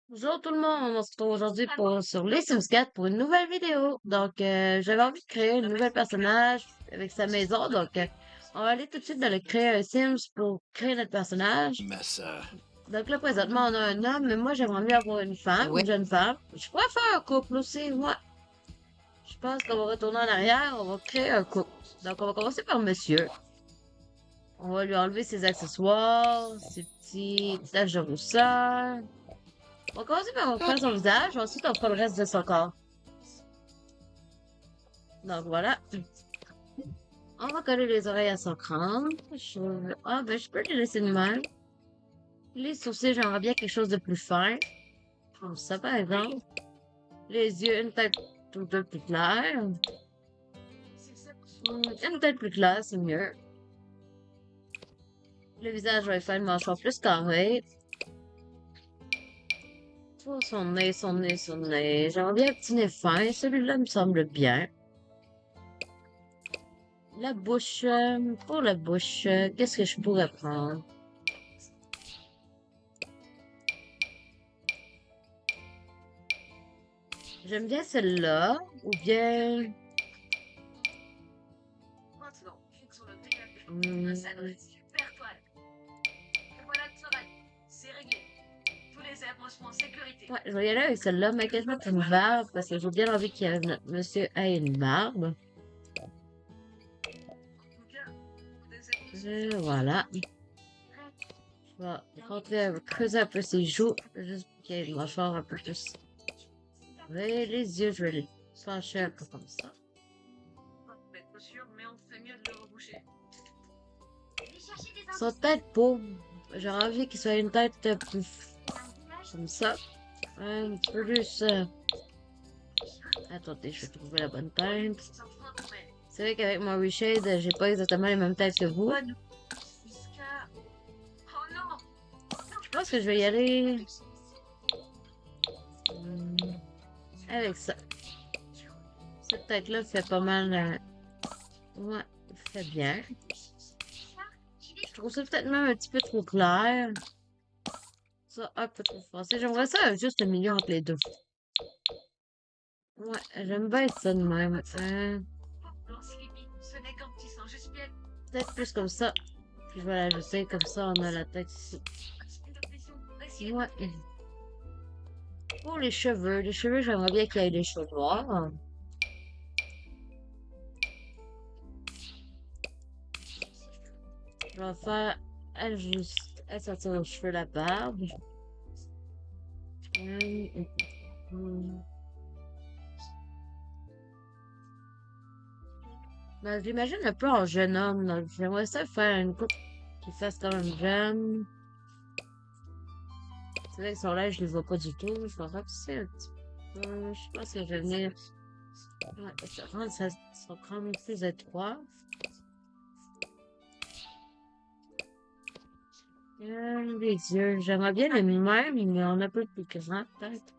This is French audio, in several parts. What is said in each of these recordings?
Bonjour tout le monde, on se retrouve aujourd'hui sur les Sims 4 pour une nouvelle vidéo. Donc, j'avais envie de créer une nouvelle personnage avec sa maison. Donc, on va aller tout de suite dans le créer un Sims pour créer notre personnage. Massa. Donc là, présentement, on a un homme, mais moi, j'aimerais mieux avoir une femme, Ouais. une jeune femme. Je pourrais faire un couple aussi, moi. Je pense qu'on va retourner en arrière, on va créer un couple. Donc, on va commencer par monsieur. On va lui enlever ses accessoires, ses petits taches de rousseur. On va commencer par faire son visage, ensuite on fera le reste de son corps. Donc voilà. On va coller les oreilles à son crâne. Ah ben je peux les laisser de même. Les sourcils, j'aimerais bien quelque chose de plus fin. Comme ça par exemple. Les yeux, une tête tout peu plus claire. Une tête plus claire, c'est mieux. Le visage, je vais faire une mâchoire plus carrée. Pour son nez, son nez, son nez. J'aimerais bien un petit nez fin. Celui-là me semble bien. La bouche, pour la bouche, qu'est-ce que je pourrais prendre? J'aime bien celle-là, ou bien... Hmm, ouais, je vais y aller avec celle-là, mais quasiment une barbe, parce que j'ai bien envie que notre monsieur ait une barbe. Voilà. Je vais creuser un peu ses joues, juste pour qu'il y ait une mâchoire un peu plus. Et les yeux, je vais les pencher un peu comme ça. Son tête peau, j'aurais envie qu'il soit une tête plus comme ça. Un peu plus. Attendez, je vais trouver la bonne tête. C'est vrai qu'avec mon reshade, j'ai pas exactement les mêmes têtes que vous. Je pense que je vais y aller avec ça. Cette tête-là fait pas mal. Ouais, fait bien. Je trouve ça peut-être même un petit peu trop clair. Ça, un peu trop foncé. J'aimerais ça juste le milieu entre les deux. Ouais, j'aime bien ça de même. Peut-être plus comme ça. Puis je vais l'ajouter comme ça, on a la tête ici. Ouais. Pour les cheveux, j'aimerais bien qu'il y ait des cheveux noirs. Je vais faire ajuster, sortir aux cheveux la barbe. Ben, je l'imagine un peu en jeune homme, donc j'aimerais ça faire une coupe qui fasse comme un jeune. C'est vrai que son là, je les vois pas du tout. Je vais rapetisser un petit peu. Je pense que je vais venir. Ouais, ça rend son crâne plus étroit. Les yeux, j'aimerais bien les mêmes, mais on a un peu plus grand, peut-être.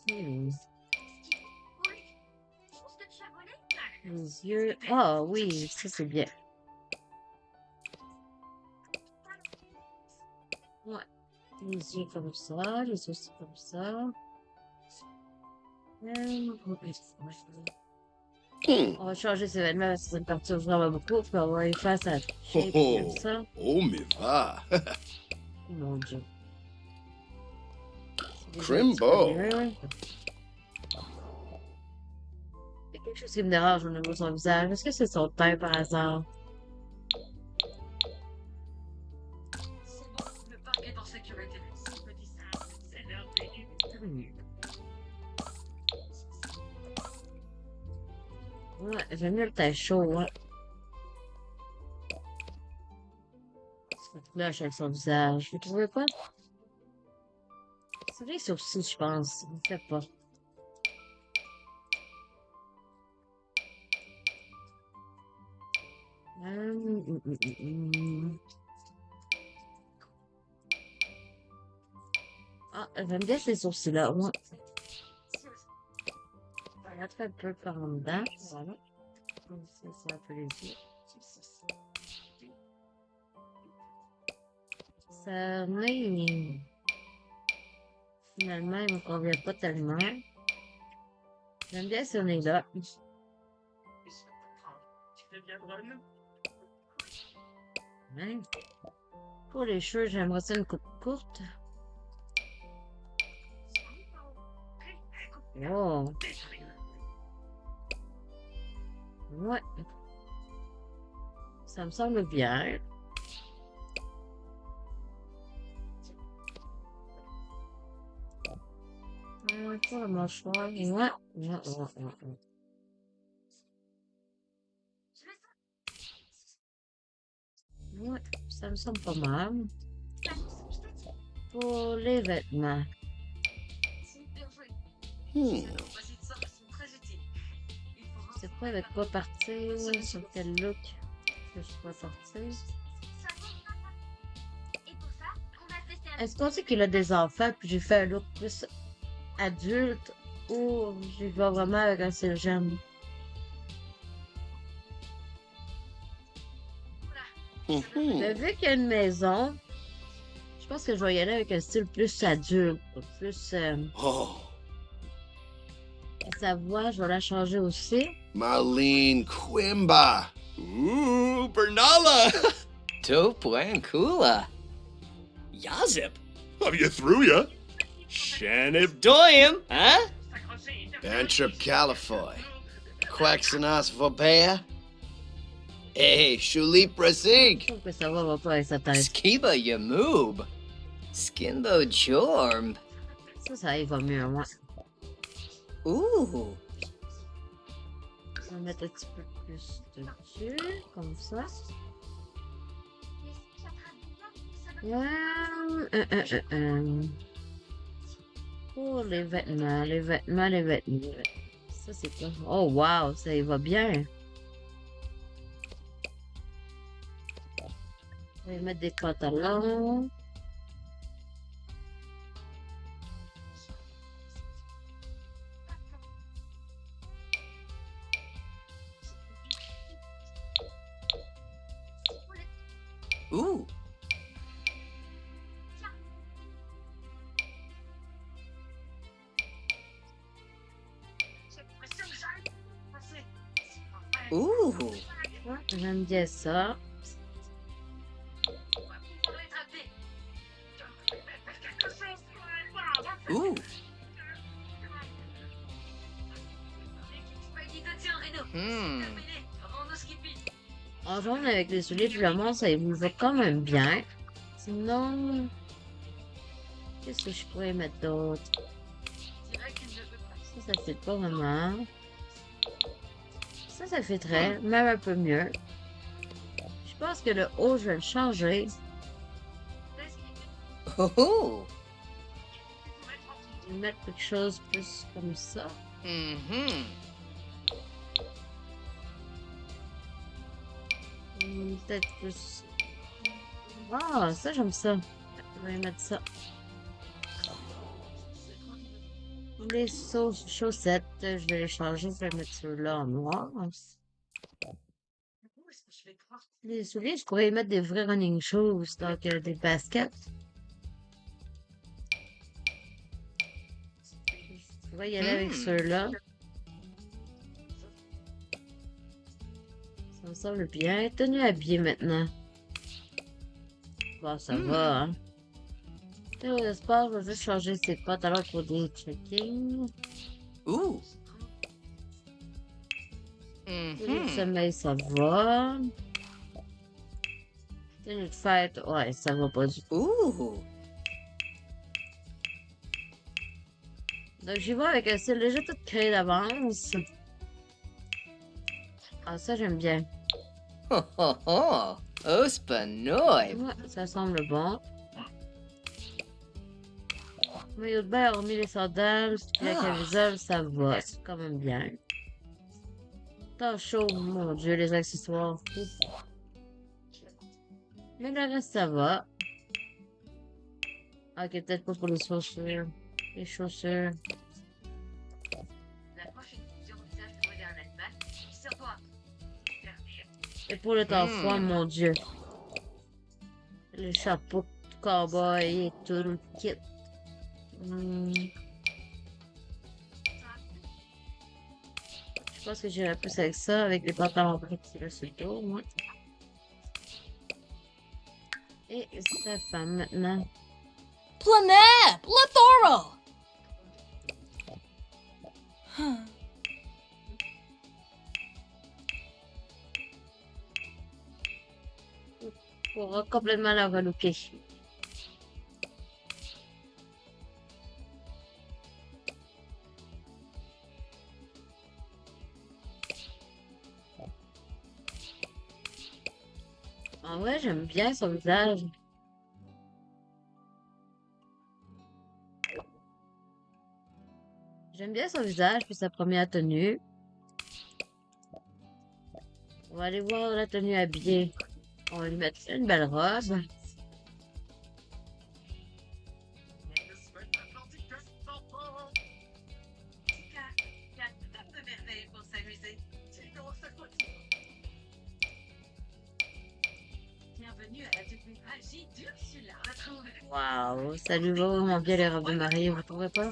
Hmm. Les yeux. Ah oui, ça c'est bien. Ouais. Les yeux comme ça, les sourcils comme ça. On va changer ses vêtements parce que ça me perturbe vraiment beaucoup. Puis on va y faire sa shape comme Oh, ça. oh, mais va. Mon Dieu. C'est déjà un petit peu Crimbo. mieux. Il y a quelque chose qui me dérange au niveau de son visage. Est-ce que c'est son teint par hasard? Hmm. Ouais, j'aime mieux le teint chaud, hein. Là, avec son visage. Vous trouvez pas? C'est les sourcils, je pense. Il me fait pas. Ah, j'aime bien ces sourcils-là. Ouais. On va mettre un peu par en dedans. Voilà. Comme ça, c'est un peu les yeux. Ça, mais finalement, il me convient pas tellement. J'aime bien ce nez-là. Ouais. Pour les cheveux, j'aimerais ça une coupe courte. Oh. Ouais. Ça me semble bien. Pour le mâchoire. Ouais. Ouais, ça me semble pas mal. Pour les vêtements. C'est quoi avec quoi partir? Sur quel look que je pourrais partir? Est-ce qu'on sait qu'il a des enfants puis j'ai fait un look plus adulte ou j'y vais vraiment avec un style jeune? Mais vu qu'il y a une maison, je pense que je vais y aller avec un style plus adulte, plus... sa voix, je vais la changer aussi. Marlene Quimba. Ooh, Bernala! Toplan Kula. Yazip. Have you through ya? Shanib Doyum, huh? Bantrip Califoy. Quaxinos Vobea. Hey, Shulip Je Rasig. trouve que ça va pas avec sa tête. Skiba Yamoob. Skimbo Jorm. Ça y va mieux, moi. Ooh. On va mettre un petit peu plus dessus, comme ça. Pour les vêtements. Ça, c'est quoi? Oh, wow, ça y va bien. On va mettre des pantalons. Ooh. Ooh. Ouais, j'aime bien ça. Ooh. En jaune avec les souliers de diamant, ça vous va quand même bien. Sinon, qu'est-ce que je pourrais mettre d'autre? Ça fait pas vraiment. Ça fait très, même un peu mieux. Je pense que le haut, je vais le changer. Oh. Je vais mettre quelque chose plus comme ça. Peut-être plus... Ah, ça, j'aime ça. Je vais mettre ça. Les chaussettes, je vais les changer. Je vais mettre ceux-là en noir. Les souliers, je pourrais y mettre des vrais running shoes, donc des baskets. Je pourrais y aller avec ceux-là. Ça me semble bien. Tenue habillée maintenant. Bon, ça va, hein. Au sport, je vais juste changer ses pantalons pour des trekking. Ooh. Tenue de sommeil, ça va. Tenue de fête, ouais, ça va pas du tout. Ooh. Donc, j'y vais avec un style déjà tout créé d'avance. Ah, ça, j'aime bien. Ho ho ho. Ospanoy. Ouais, ça semble bon. Maillot de bain, hormis les sandales, puis la camisole, ça va. C'est quand même bien. Tant chaud, mon Dieu, les accessoires. Mais le reste, ça va. Ok, peut-être pas pour les chaussures. Les chaussures. Et pour le temps froid, mon Dieu. Le chapeau cowboy et tout le kit. Hmm. Je pense que j'irais plus avec ça, avec les pantalons petits là sur le dos, moi. Et sa femme maintenant. Planep! Lethoro! Pour complètement la relooker. En vrai, j'aime bien son visage. J'aime bien son visage puis sa première tenue. On va aller voir la tenue habillée. On va lui mettre une belle robe. Waouh, ça lui va vraiment bien les robes de mariée, vous trouvez pas?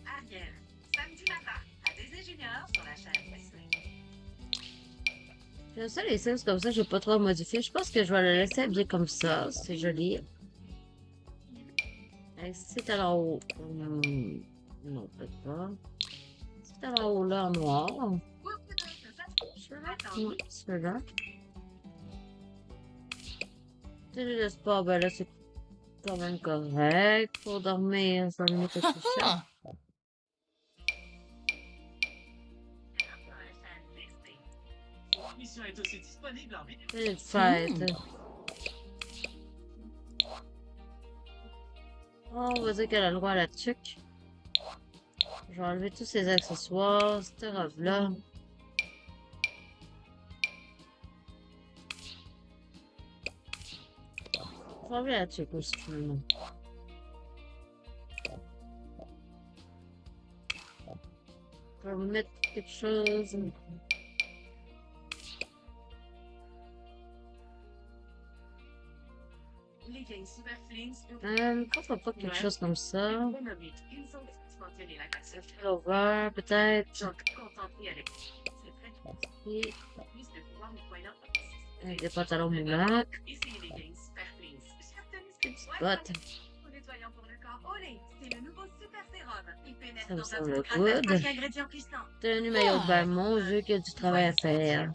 Ariel, samedi matin, à Disney Junior sur la chaîne Disney. J'aime ça les Sims comme ça, je vais pas trop modifier. Je pense que je vais le laisser habillé comme ça, c'est joli. Avec ces talons hauts. Non, peut-être pas. Ces talons hauts là en noir. Oui, ceux-là. Tenue de sport, ben là, c'est quand même correct. Pour dormir, ça limite le t-shirt. L'émission est aussi disponible en vidéo. Tenue de fête. Oh, on va dire qu'elle a le droit à la tuque. Je vais enlever tous ses accessoires, cette robe-là. Je vais enlever la tuque aussi, finalement. Je vais vous mettre quelque chose. Les gangs Super Flings. Pourquoi pas quelque chose comme ça? Bonobite, ils sont mentionner la cassette. Over, peut-être. J'en contenté avec. C'est très Et plus de pouvoir nettoyant. avec des pantalons moulants. Ici les gangs Super Flings. Petites bottes. Nettoyant pour le corps. Olé, c'est le nouveau Super Sérum. Il pénètre Ça me dans semble un good. 5 ingrédients puissants. Tenue maillot de bain, mon Dieu, qu'il y a du travail à faire.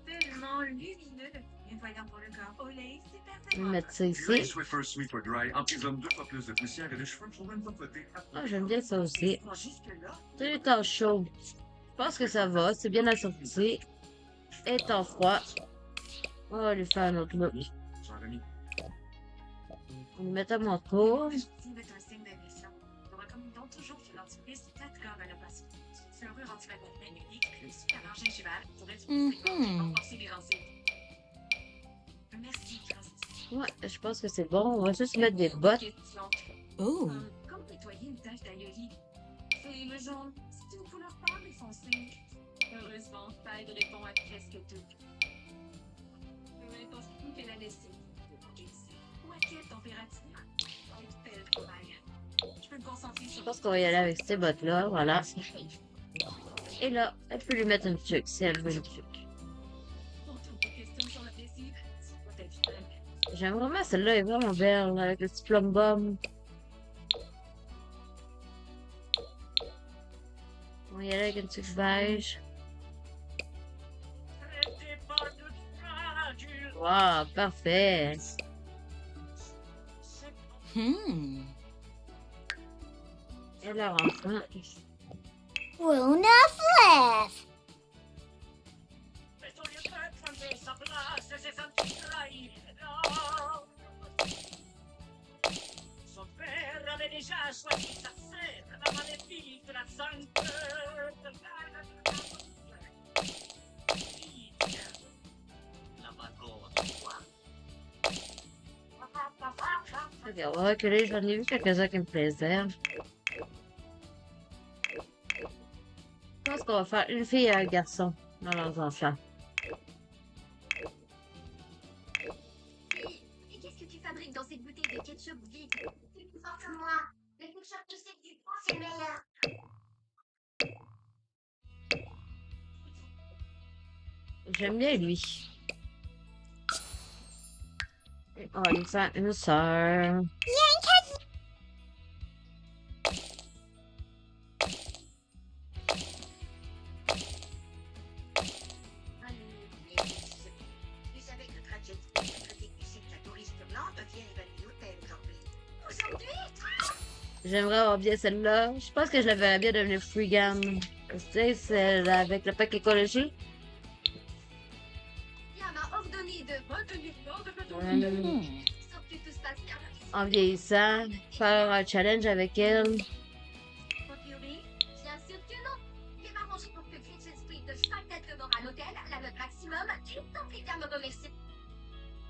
Tellement lumineux. Nettoyant pour le corps. Olé, Super Je vais Sérum. mettre ça Dry ici. Swiffer Sweep or Dry emprisonne 2 fois plus de poussière et de cheveux pour même pas flotter. Ah, j'aime bien ça aussi. Jusque-là, Tenue temps chaud. Je pense que ça va, c'est bien assorti. Et temps froid. On va lui faire un autre look. J'en ai mis. On lui met à mon tour. c'est un signe d'agression. Nous recommandons toujours que l'antifrice 4 grammes à la passion. Fluorure antimagnétique unique, super gingival, pour renforcer les gencives. Merci, Francis. Ouais, je pense que c'est bon. On va juste mettre des bottes. Ooh. Comme nettoyer une tache d'aïoli. C'est le jaune. C'est une couleur pâle et foncée. Heureusement, Tide répond à presque tout. Peu importe où qu'elle a laissé. Ou à quelle température. Tel travail. Je peux me concentrer Je sur. pense qu'on va y aller avec ces bottes-là, voilà. Et là, elle peut lui mettre une tuque si elle veut une tuque. Pour toutes vos questions sur le plaisir, c'est peut-être une. J'aime vraiment celle-là, elle est vraiment belle, avec le petit plum-bum. On va y aller avec une tuque beige. Wow, parfait. Et leur enfant. Luna Fliff! Son père avait déjà choisi sa sœur, la maléfique de la sainte. La Ok, on va reculer, j'en ai vu quelques-uns qui me plaisaient. pense qu'on va faire une fille et un garçon dans leurs enfants. Et qu'est-ce que tu fabriques dans cette bouteille de ketchup vide? C'est plus fort que moi. Le ketchup tu sais du poing, c'est le meilleur. J'aime bien lui. On va lui faire une sœur. Tu savais que Cratchit, le technicien de la touriste blanc, vient évaluer l'hôtel aujourd'hui. Aujourd'hui? J'aimerais avoir bien celle-là. Je pense que je la verrais bien devenir Freegan. Tu sais, celle avec le pack écologie. Il m'a ordonné de retenir l'ordre de ton Hmm. sauf que tout se passe bien. En vieillissant, faire un challenge avec elle. En théorie, bien sûr que non. Il va manger pour que Cratchit Split de 5 têtes de mort à l'hôtel, la note maximum, et tant pis qu'elle me remercie.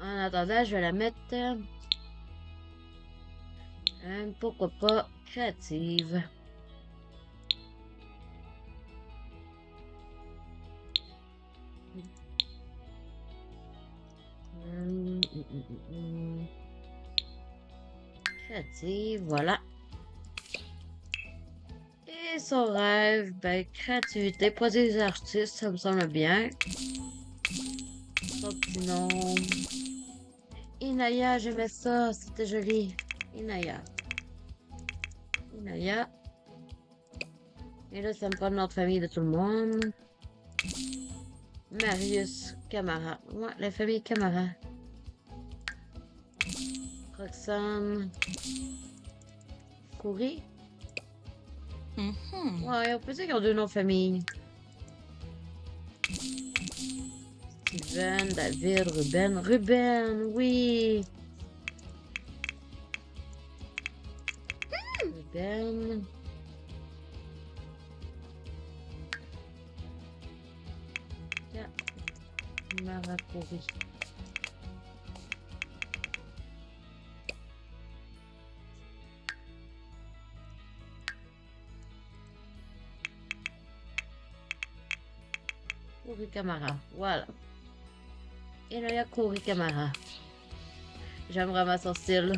En attendant, je vais la mettre. Pourquoi pas créative. Créative, voilà. Et son rêve, ben, créativité, produire des artistes, ça me semble bien. Son petit nom. Inaya, j'aimais ça, c'était joli. Inaya. Inaya. Et là, ça me prend le nom de famille de tout le monde. Marius Camara. Ouais, la famille Camara. Roxane. Coury. Mhm. Ouais, on peut dire qu'ils ont deux noms de famille. Steven, David, Ruben. Ruben, oui. Ruben. Maracoury. Kouri Camara, voilà. Et là, il y a Kouri Camara. J'aime vraiment son style.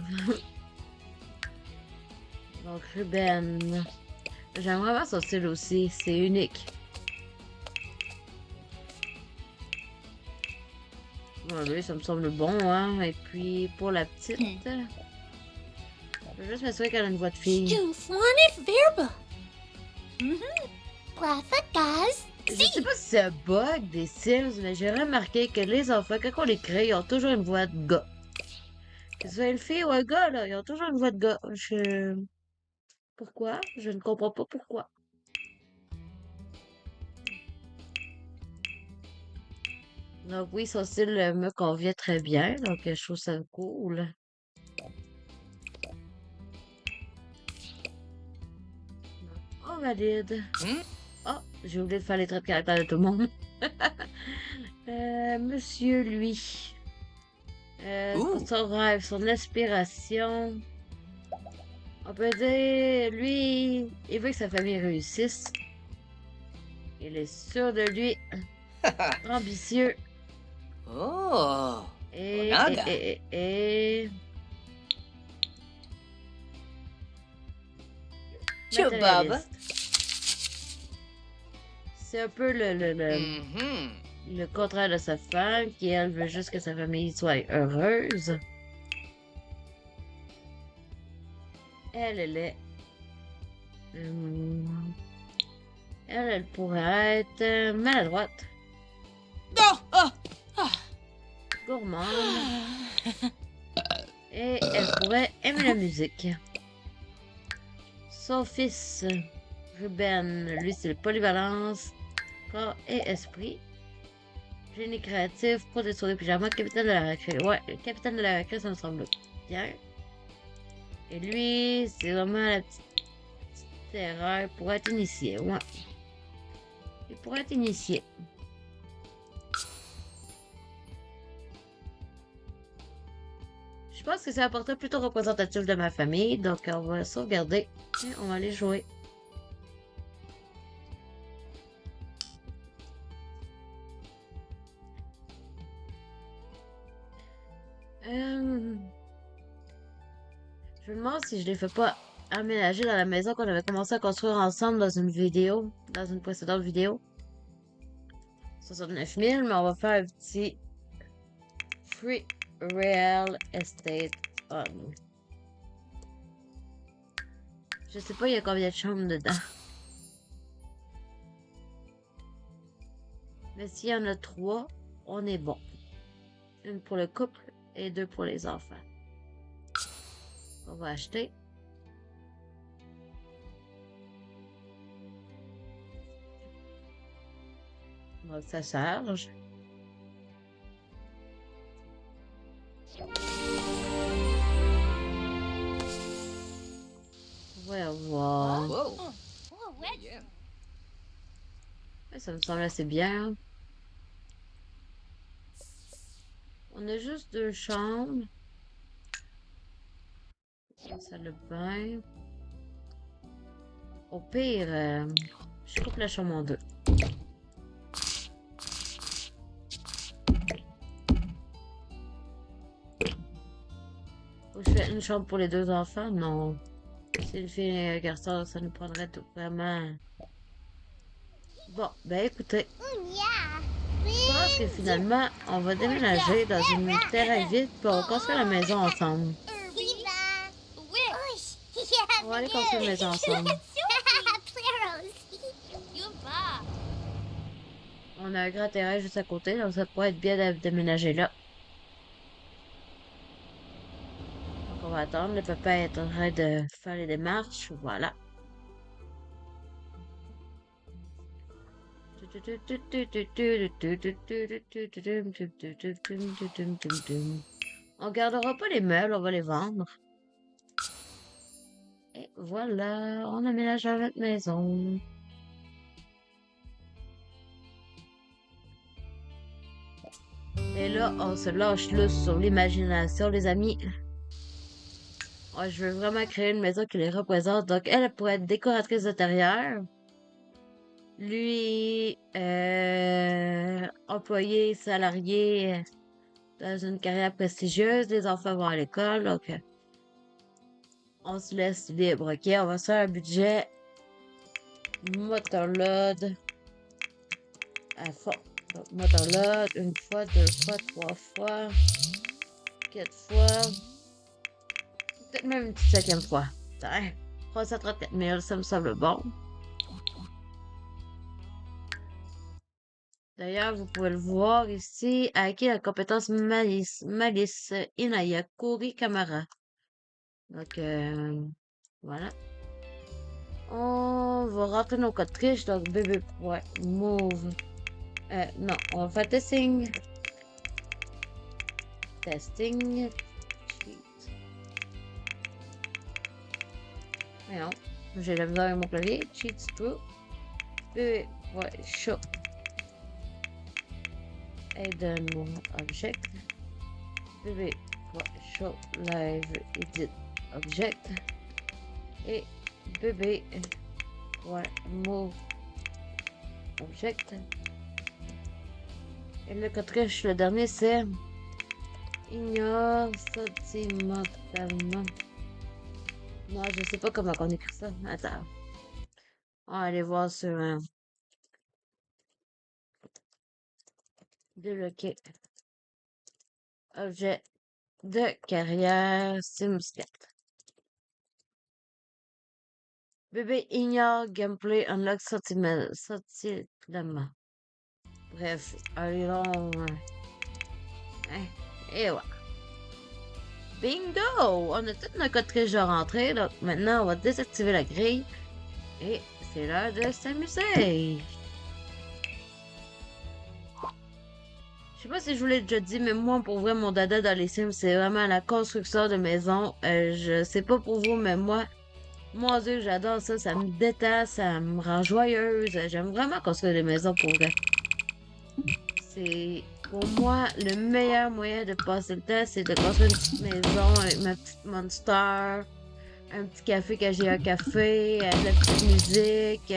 Donc, Ruben. J'aime vraiment son style aussi, c'est unique. Bon, lui, ça me semble bon, hein. Et puis, pour la petite... Je veux juste m'assurer qu'elle a une voix de fille. Stuflanet verba. Plafagaz. Je sais pas si c'est un bug des Sims, mais j'ai remarqué que les enfants, quand on les crée, ils ont toujours une voix de gars. Que ce soit une fille ou un gars, là, ils ont toujours une voix de gars. Pourquoi? Je ne comprends pas pourquoi. Donc oui, son style me convient très bien, donc je trouve ça cool. On valide. Oh, j'ai oublié de faire les traits de caractère de tout le monde. Monsieur, lui. Son rêve, son aspiration. On peut dire, lui, il veut que sa famille réussisse. Il est sûr de lui. Ambitieux. Oh. Et Nada. matérialiste. Chubaba. C'est un peu le contraire de sa femme, qui elle veut juste que sa famille soit heureuse. Elle est. Elle pourrait être maladroite, gourmande, et elle pourrait aimer la musique. Son fils, Ruben, lui, c'est le polyvalence, corps et esprit. Génie créatif, protection des pyjamas, capitaine de la récré. Ouais, le capitaine de la récré, ça me semble bien. Et lui, c'est vraiment la petite erreur pour être initié. Ouais. Et pour être initié. Je pense que c'est un portrait plutôt représentatif de ma famille, donc on va sauvegarder et on va aller jouer. Je me demande si je les fais pas aménager dans la maison qu'on avait commencé à construire ensemble dans une vidéo, dans une précédente vidéo. 69 000, mais on va faire un petit Free Real Estate on. Je sais pas il y a combien de chambres dedans. Mais s'il y en a 3, on est bon. Une pour le couple et 2 pour les enfants. On va acheter. Donc ça charge. On va voir. Whoa. Oh, ouais. Yeah. Ouais, ça me semble assez bien. On a juste 2 chambres. Une salle de bain. Au pire, je coupe la chambre en 2. Faut que je fais une chambre pour les 2 enfants? Non. Si une fille et un garçon, ça nous prendrait tout vraiment. Bon, ben écoutez. Je pense que finalement, on va déménager dans une terre vide puis on va construire la maison ensemble. On va aller construire la maison ensemble. On a un grand terrain juste à côté, donc ça pourrait être bien de déménager là. Donc on va attendre. Le papa est en train de faire les démarches. Voilà. On gardera pas les meubles, on va les vendre. Et voilà, on aménage à notre maison. Et là, on se lâche là sur l'imagination, les amis. Ouais, je veux vraiment créer une maison qui les représente. Donc, elle pourrait être décoratrice d'intérieur. Lui, employé, salarié dans une carrière prestigieuse. Les enfants vont à l'école. Donc, on se laisse libre. OK, on va se faire un budget motorload à fond. Donc, motorload, 1 fois, 2 fois, 3 fois, 4 fois. Peut-être même une petite 5e fois. 334 000, ça me semble bon. D'ailleurs, vous pouvez le voir ici, a acquis la compétence Malice Inaya Kori Kamara. Donc, voilà. On va rentrer nos codes triches, donc bébé, ouais, move. Non, on va faire testing. Testing. Cheat. Mais non, j'ai la misère avec mon clavier. Cheat true. Bébé, ouais, show. Hidden object. Bébé, ouais, show live edit object. Et bébé, ouais, move object. Et le quatrième, le dernier, c'est ignore sentimentalement. Non, je sais pas comment on écrit ça. Attends. On va aller voir sur un. Débloquer. Objet de carrière Sims 4. Bébé ignore gameplay unlock sentimentalement. Bref, allez donc. Hein? Et voilà. Bingo! On a tout notre code triche de rentrée, donc maintenant on va désactiver la grille. Et c'est l'heure de s'amuser! Je sais pas si je vous l'ai déjà dit, mais moi, pour vrai, mon dada dans les Sims, c'est vraiment la construction de maisons. Je sais pas pour vous, mais moi, mon Dieu, j'adore ça. Ça me détend, ça me rend joyeuse. J'aime vraiment construire des maisons pour vrai. C'est, pour moi, le meilleur moyen de passer le temps, c'est de construire une petite maison avec ma petite Monster, un petit café quand j'ai un café, de la petite musique.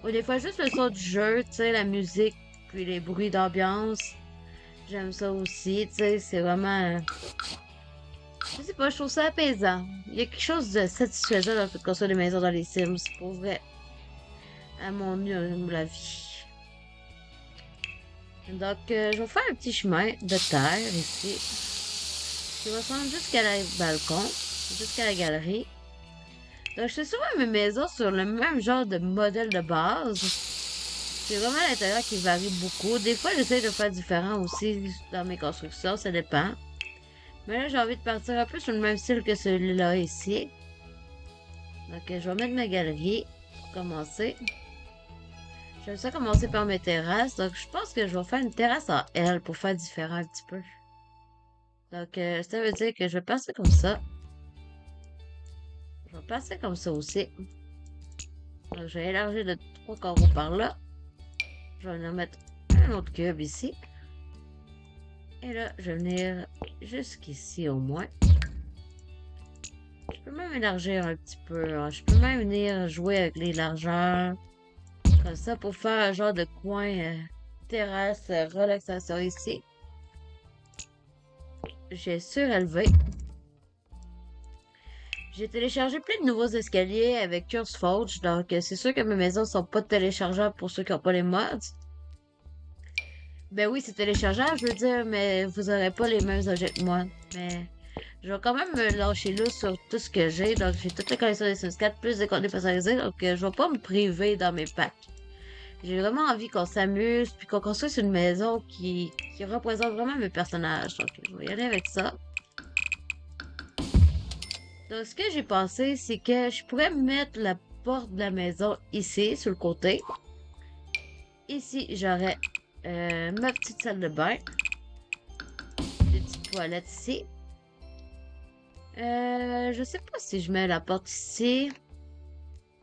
Ou des fois, juste le son du jeu, tu sais, la musique, puis les bruits d'ambiance. J'aime ça aussi, tu sais, c'est vraiment... Je sais pas, je trouve ça apaisant. Il y a quelque chose de satisfaisant dans le fait de construire des maisons dans les Sims, pour vrai. À mon avis. Donc, je vais faire un petit chemin de terre ici. Qui va se rendre jusqu'à la balcon, jusqu'à la galerie. Donc, je fais souvent mes maisons sur le même genre de modèle de base. C'est vraiment l'intérieur qui varie beaucoup. Des fois, j'essaie de faire différent aussi dans mes constructions, ça dépend. Mais là, j'ai envie de partir un peu sur le même style que celui-là ici. Donc, je vais mettre ma galerie pour commencer. J'aime ça commencer par mes terrasses. Donc, je pense que je vais faire une terrasse en L pour faire différent un petit peu. Donc, ça veut dire que je vais passer comme ça. Je vais passer comme ça aussi. Donc, je vais élargir de 3 carreaux par là. Je vais venir mettre un autre cube ici. Et là, je vais venir jusqu'ici au moins. Je peux même élargir un petit peu. Hein. Je peux même venir jouer avec les largeurs. Comme ça pour faire un genre de coin terrasse relaxation ici. J'ai surélevé. J'ai téléchargé plein de nouveaux escaliers avec Curse Forge. Donc c'est sûr que mes maisons sont pas téléchargeables pour ceux qui n'ont pas les mods. Ben oui, c'est téléchargeable, je veux dire, mais vous aurez pas les mêmes objets que moi. Mais je vais quand même me lâcher là sur tout ce que j'ai. Donc j'ai toutes les collections des Sims 4 plus des contenus personnalisés. Donc je vais pas me priver dans mes packs. J'ai vraiment envie qu'on s'amuse, puis qu'on construise une maison qui représente vraiment mes personnages. Donc, je vais y aller avec ça. Donc, ce que j'ai pensé, c'est que je pourrais mettre la porte de la maison ici, sur le côté. Ici, j'aurais ma petite salle de bain. Des petites toilettes ici. Je sais pas si je mets la porte ici.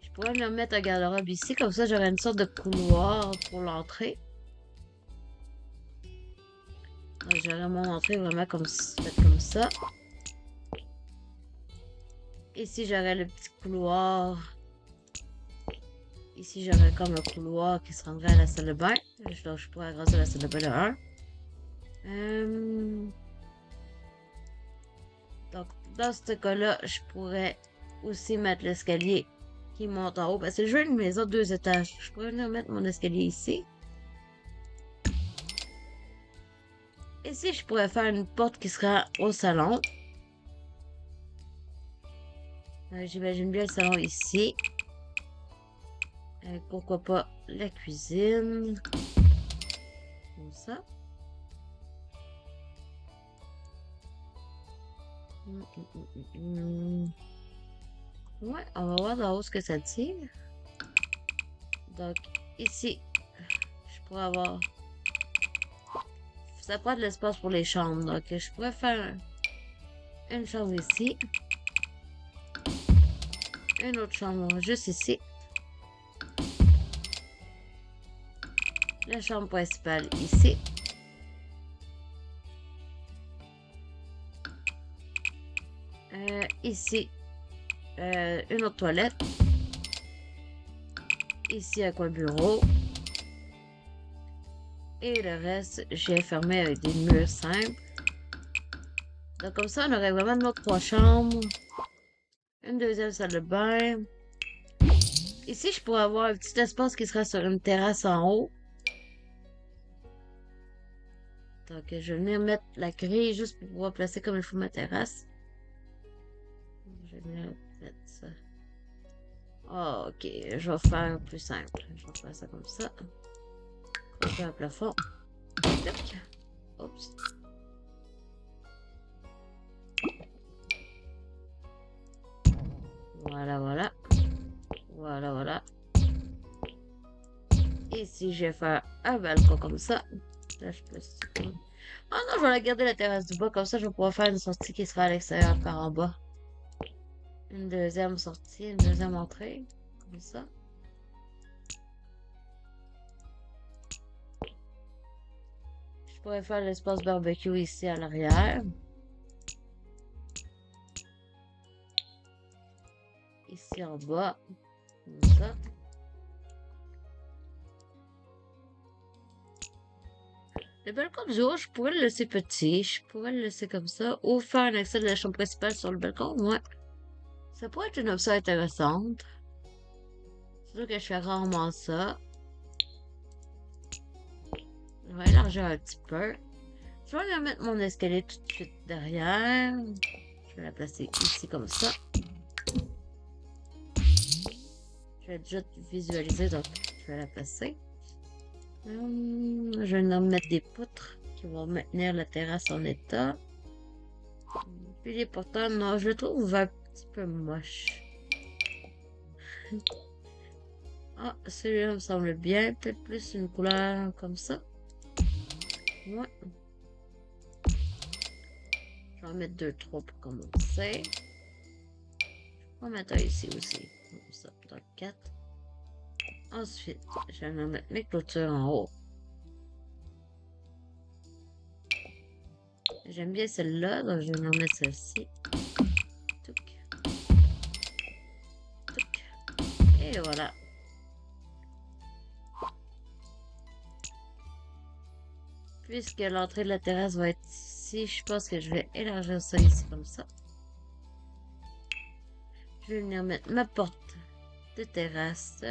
Je pourrais me mettre un garde-robe ici, comme ça j'aurais une sorte de couloir pour l'entrée. J'aurais mon entrée vraiment comme ça. Ici j'aurais le petit couloir. Ici j'aurais comme un couloir qui se rendrait à la salle de bain. Donc je pourrais agrandir la salle de bain de 1. Donc dans ce cas-là, je pourrais aussi mettre l'escalier qui monte en haut. Parce que je veux une maison de 2 étages. Je pourrais venir mettre mon escalier ici. Ici, je pourrais faire une porte qui sera au salon. J'imagine bien le salon ici. Pourquoi pas la cuisine. Comme ça. Ouais, on va voir d'en haut ce que ça tire. Donc, ici, je pourrais avoir... Ça prend de l'espace pour les chambres. Donc, je pourrais faire une chambre ici. Une autre chambre juste ici. La chambre principale ici. Ici, une autre toilette. Ici, un coin bureau. Et le reste, j'ai fermé avec des murs simples. Donc comme ça, on aurait vraiment nos 3 chambres. Une deuxième salle de bain. Ici, je pourrais avoir un petit espace qui sera sur une terrasse en haut. Donc, je vais venir mettre la grille juste pour pouvoir placer comme il faut ma terrasse. Je vais venir mettre ça. Oh, ok, je vais faire plus simple. Je vais faire ça comme ça. Je vais un plafond. Oups. Voilà, voilà. Voilà, voilà. Ici, je vais faire un balcon comme ça. Là, je peux... Oh non, je vais la garder la terrasse du bas. Comme ça, je vais pouvoir faire une sortie qui sera à l'extérieur par en bas. Une deuxième sortie, une deuxième entrée. Comme ça. Je pourrais faire l'espace barbecue ici à l'arrière. Ici en bas. Comme ça. Le balcon du haut, je pourrais le laisser petit. Je pourrais le laisser comme ça. Ou faire un accès de la chambre principale sur le balcon. Ouais. Ça pourrait être une option intéressante. C'est sûr que je fais rarement ça. Je vais élargir un petit peu. Je vais mettre mon escalier tout de suite derrière. Je vais la placer ici comme ça. Je vais déjà visualiser, donc je vais la placer. Je vais en mettre des poutres qui vont maintenir la terrasse en état. Puis les porteurs, non, je le trouve un petit peu moche. Ah, celui-là me semble bien. Peut-être plus une couleur comme ça. Ouais. Je vais en mettre 2-3 pour commencer. On va mettre un ici aussi. Comme ça, donc 4. Ensuite, je vais en mettre mes clôtures en haut. J'aime bien celle-là, donc je vais en mettre celle-ci. Touc. Touc. Et voilà. Puisque l'entrée de la terrasse va être ici, je pense que je vais élargir ça ici comme ça. Je vais venir mettre ma porte de terrasse.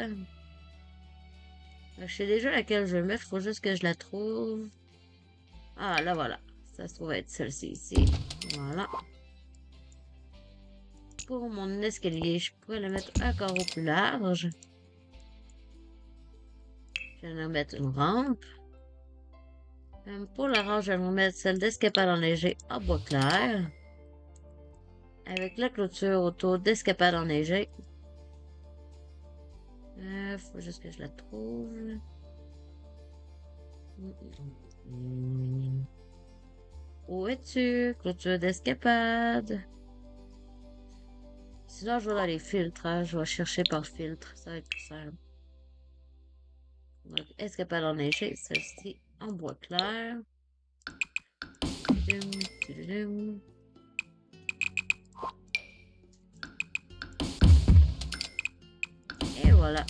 Je sais déjà laquelle je vais mettre, il faut juste que je la trouve. Ah, là voilà. Ça se trouve être celle-ci ici. Voilà. Pour mon escalier, je pourrais le mettre un carreau plus large. Je vais en mettre une rampe. Pour la rampe, je vais mettre celle d'escapade enneigée en bois clair. Avec la clôture autour d'escapade enneigée. Faut juste que je la trouve. Où es-tu? Clôture d'escapade. Sinon, je vais dans les filtres. Hein. Je vais chercher par filtre. Ça va être plus simple. Donc, escapade enneigée. Celle-ci en bois clair. Et voilà.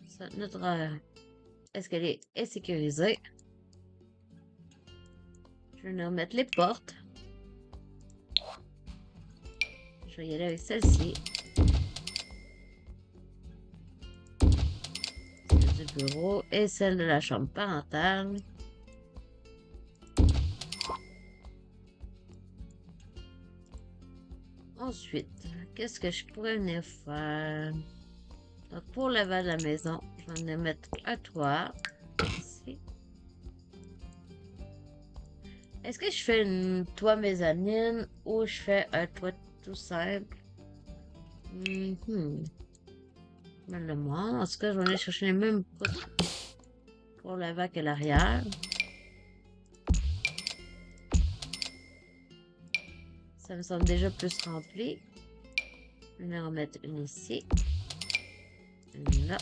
Ça, notre escalier est sécurisé. Je vais remettre les portes. Je vais y aller avec celle-ci. Celle du bureau et celle de la chambre parentale. Ensuite, qu'est-ce que je pourrais venir faire? Donc, pour l'avant de la maison, je vais venir mettre un toit ici. Est-ce que je fais une toit mezzanine ou je fais un toit tout simple? Mal de moi. En tout cas, je vais aller chercher les mêmes poutres pour l'avant que l'arrière. Ça me semble déjà plus rempli. Je vais en mettre une ici. Une là.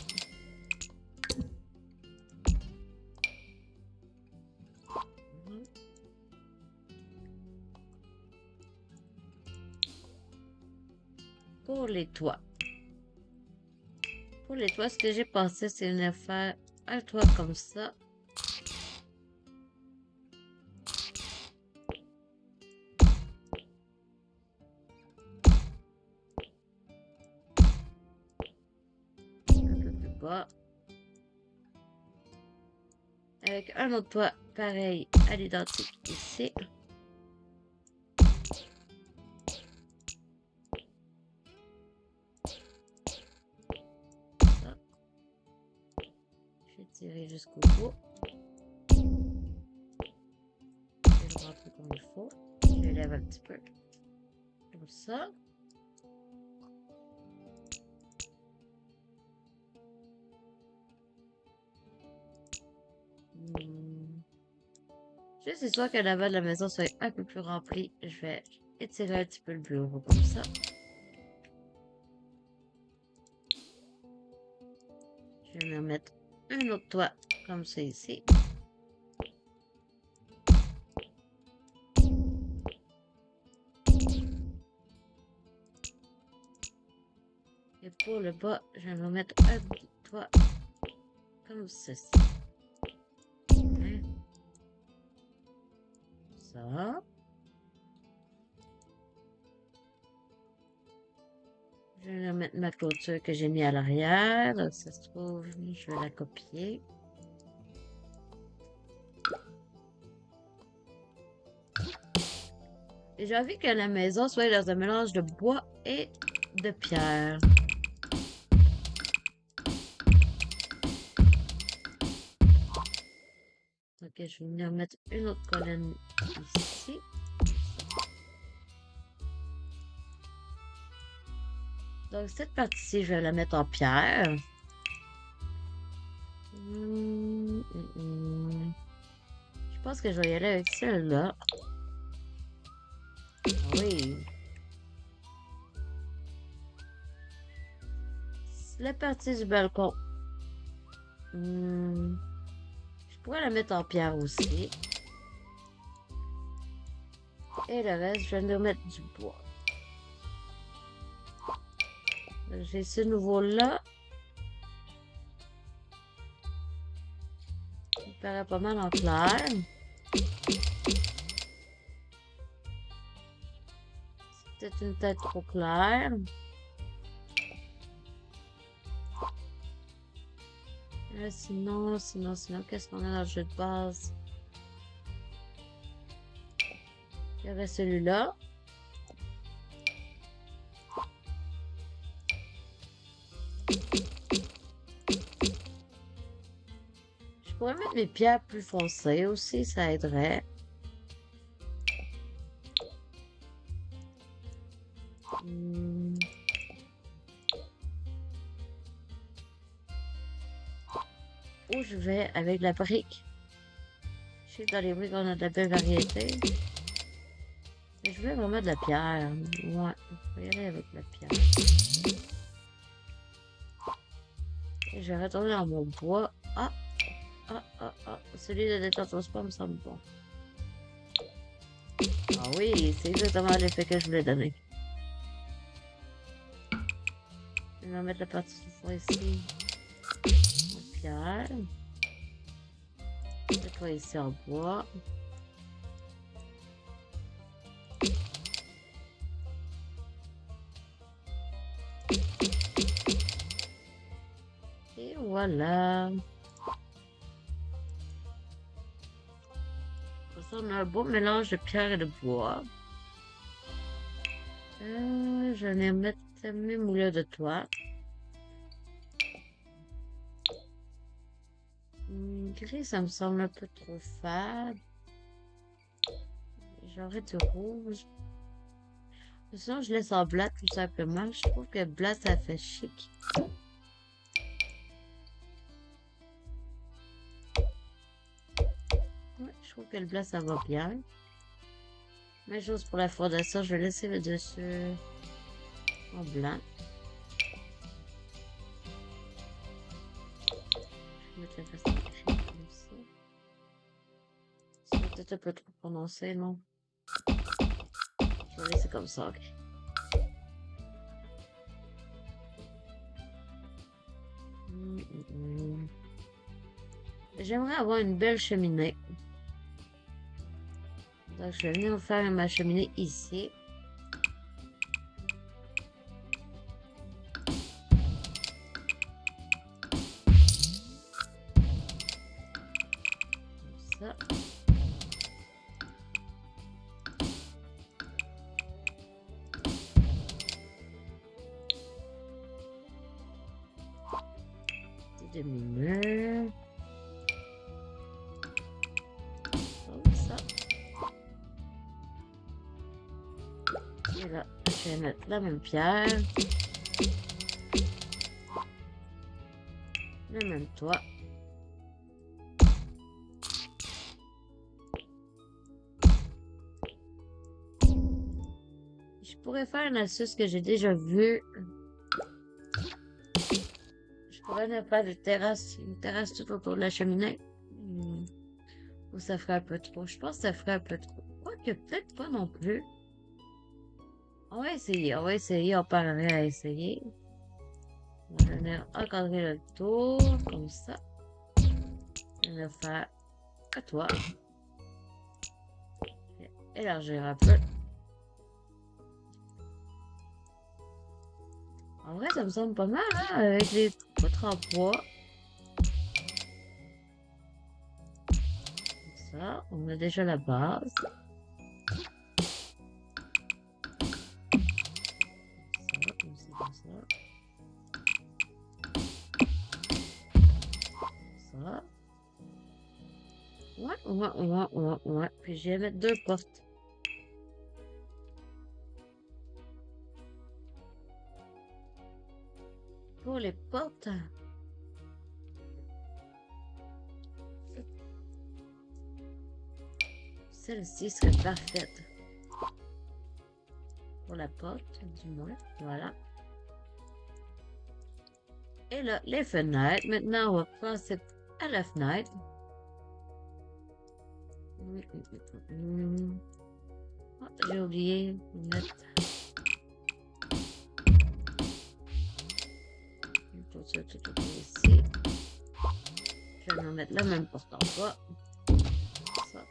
Pour les toits. Pour les toits, ce que j'ai pensé, c'est de faire un toit comme ça. Un peu plus bas. Avec un autre toit pareil à l'identique ici. Tirer jusqu'au bout. Je le rentre comme il faut. Je l'élève un petit peu. Comme ça. Juste histoire que l'avant de la maison soit un peu plus rempli, je vais étirer un petit peu le bureau comme ça. Je vais en mettre un autre toit comme ça ici. Et pour le bas, je vais mettre un toit comme ceci. ça. Je vais mettre ma clôture que j'ai mis à l'arrière. Donc, ça se trouve, je vais la copier. Et j'ai envie que la maison soit dans un mélange de bois et de pierre. Ok, je vais venir mettre une autre colonne ici. Donc, cette partie-ci, je vais la mettre en pierre. Je pense que je vais y aller avec celle-là. Oui. La partie du balcon. Je pourrais la mettre en pierre aussi. Et le reste, je vais nous mettre du bois. J'ai ce nouveau-là. Il paraît pas mal en clair. C'est peut-être une tête trop claire. Sinon, qu'est-ce qu'on a dans le jeu de base? Il y aurait celui-là. Je pourrais mettre mes pierres plus foncées aussi, ça aiderait. Où je vais avec la brique? Je sais que dans les briques, on a de la belle variété. Mais je voulais vraiment de la pierre. Ouais, je vais y aller avec la pierre. Et je vais retourner dans mon bois. Ah! Celui de détente au spa me semble bon. Ah oui, c'est exactement l'effet que je voulais donner. Je vais mettre la partie du fond ici. En pierre. Cette fois ici en bois. Et voilà. On a un beau mélange de pierre et de bois. Je vais mettre mes moulures de toit. Gris, ça me semble un peu trop fade. J'aurais du rouge. Sinon, je laisse en blanc tout simplement. Je trouve que blanc, ça fait chic. Ouais, je trouve que le blanc, ça va bien. Même chose pour la fondation, je vais laisser le dessus en blanc. Je vais mettre la façon comme ça. C'est peut-être un peu trop prononcé, non? Je vais laisser comme ça, ok. J'aimerais avoir une belle cheminée. Donc, je vais venir faire ma cheminée ici. Comme ça. Des demi-murs. Comme ça. Et là, je vais mettre la même pierre. Le même toit. Je pourrais faire une astuce que j'ai déjà vue. Je pourrais ne faire une terrasse tout autour de la cheminée. Ou ça ferait un peu trop. Je pense que ça ferait un peu trop. Quoique peut-être pas non plus. On va essayer, on parlerait à essayer. On va venir encadrer le tour, comme ça. On va faire à toi. élargir un peu. En vrai, ça me semble pas mal, hein, avec les 4 en bois. Comme ça, on a déjà la base. Comme ça, comme ça. Ça. Ouais. Puis je vais mettre 2 portes. Pour les portes. Celle-ci serait parfaite. Pour la porte, du moins. Voilà. Et là, les fenêtres. Maintenant, on va passer à la fenêtre. Oh, j'ai oublié de mettre tout ici. Je vais en mettre la même porte en bas. Ça.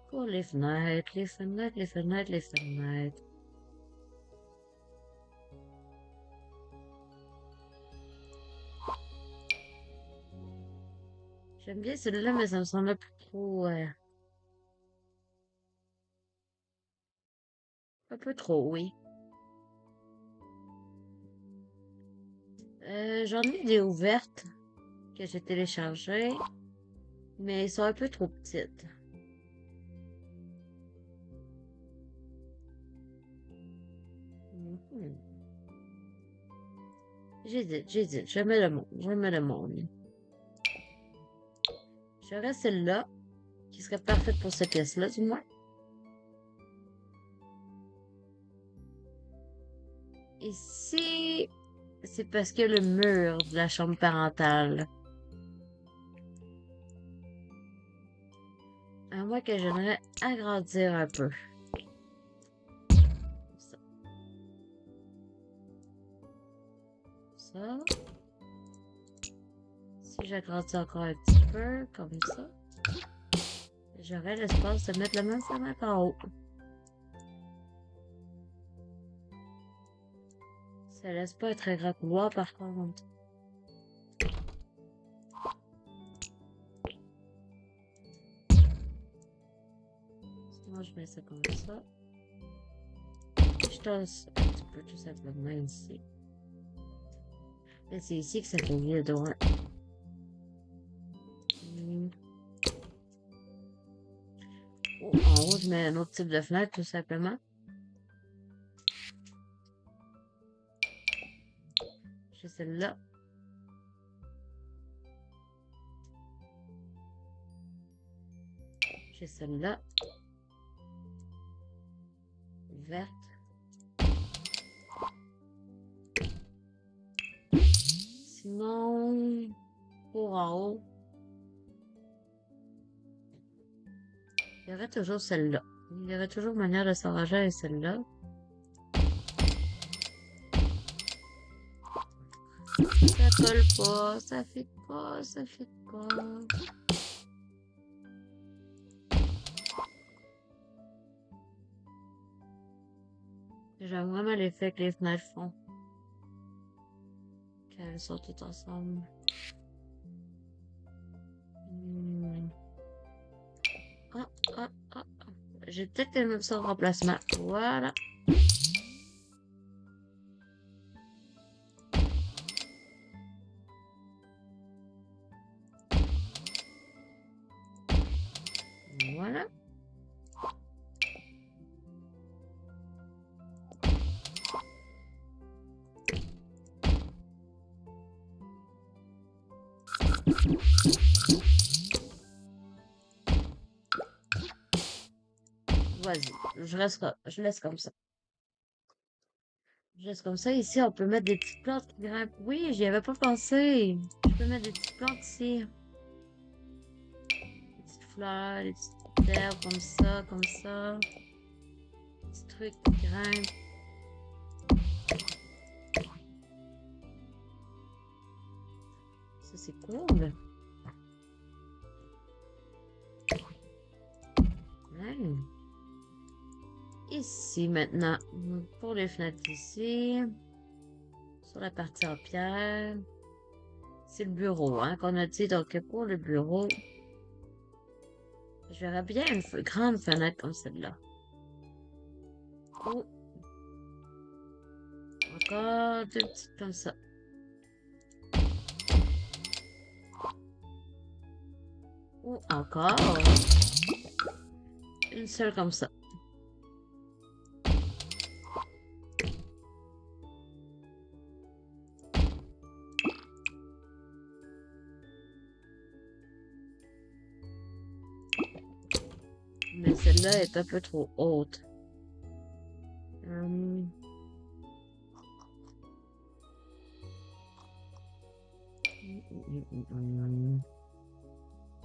Pour les fenêtres, les fenêtres. J'aime bien celui-là, mais ça me semble plus trop... un peu trop, oui. J'en ai des ouvertes que j'ai téléchargées, mais elles sont un peu trop petites. J'hésite, je mets le monde. J'aurais celle-là, qui serait parfaite pour cette pièce-là, du moins. Ici, c'est parce que le mur de la chambre parentale. À moins que j'aimerais agrandir un peu. Ça. Si j'agrandis encore un petit peu, comme ça, j'aurais l'espace de mettre la même fenêtre en haut. Ça laisse pas un très grand couloir par contre. Sinon, je mets ça comme ça. Je tasse un petit peu tout simplement ici. Et c'est ici que ça fait vide, ouais. Oh, en haut, je mets un autre type de fenêtre tout simplement. J'ai celle-là. J'ai celle-là. Verte. Sinon, pour en haut, il y aurait toujours celle-là. Il y aurait toujours manière de s'arranger avec celle-là. Ça colle pas, ça fit pas. J'aime vraiment l'effet que les fenêtres font. Qu'elles sont toutes ensemble. J'ai peut-être le même sort de remplacement. Voilà. Voilà. Vas-y, je laisse comme ça. Je laisse comme ça. Ici, on peut mettre des petites plantes qui grimpent. Oui, j'y avais pas pensé. Je peux mettre des petites plantes ici. Des petites fleurs, des petites herbes comme ça, comme ça. Des petits trucs qui grimpent. ici maintenant. Pour les fenêtres ici. Sur la partie en pierre. C'est le bureau, hein, qu'on a dit. Donc, pour le bureau, je verrais bien une grande fenêtre comme celle-là. Ou encore deux petites comme ça. Ou encore une seule comme ça. Mais celle-là est un peu trop haute.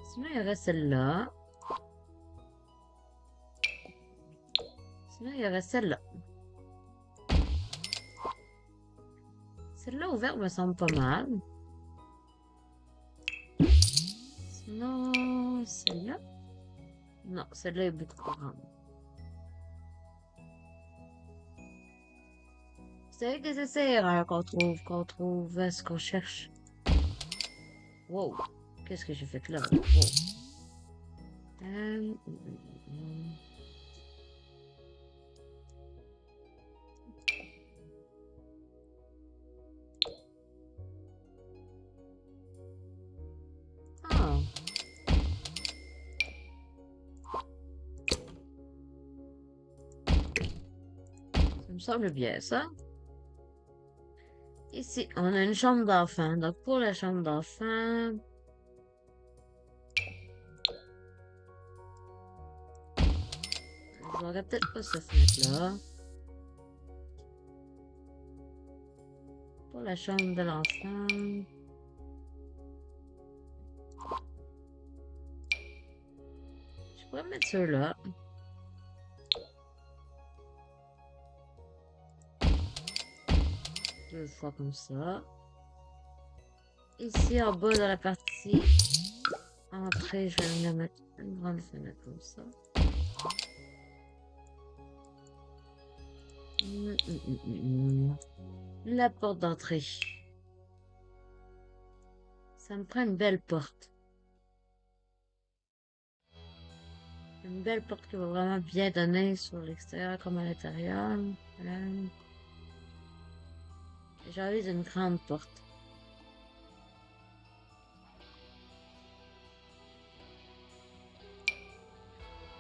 Sinon, il y aurait celle-là. Sinon, il y aurait celle-là. Celle-là ouverte me semble pas mal. Sinon, celle-là. Non, celle-là est beaucoup trop grande. C'est avec des essais-erreurs qu'on trouve ce qu'on cherche. Wow, qu'est-ce que j'ai fait là? Wow. Ah. Ça me semble bien, ça. Ici, on a une chambre d'enfant. Donc, pour la chambre d'enfant... Je n'aurais peut-être pas cette fenêtre-là. Pour la chambre de l'enfant... Je pourrais mettre ceux-là. Deux fois comme ça. Ici, en bas, dans la partie entrée, je vais venir mettre une grande fenêtre comme ça. La porte d'entrée. Ça me prend une belle porte. Une belle porte qui va vraiment bien donner sur l'extérieur comme à l'intérieur. Voilà. J'ai envie d'une grande porte.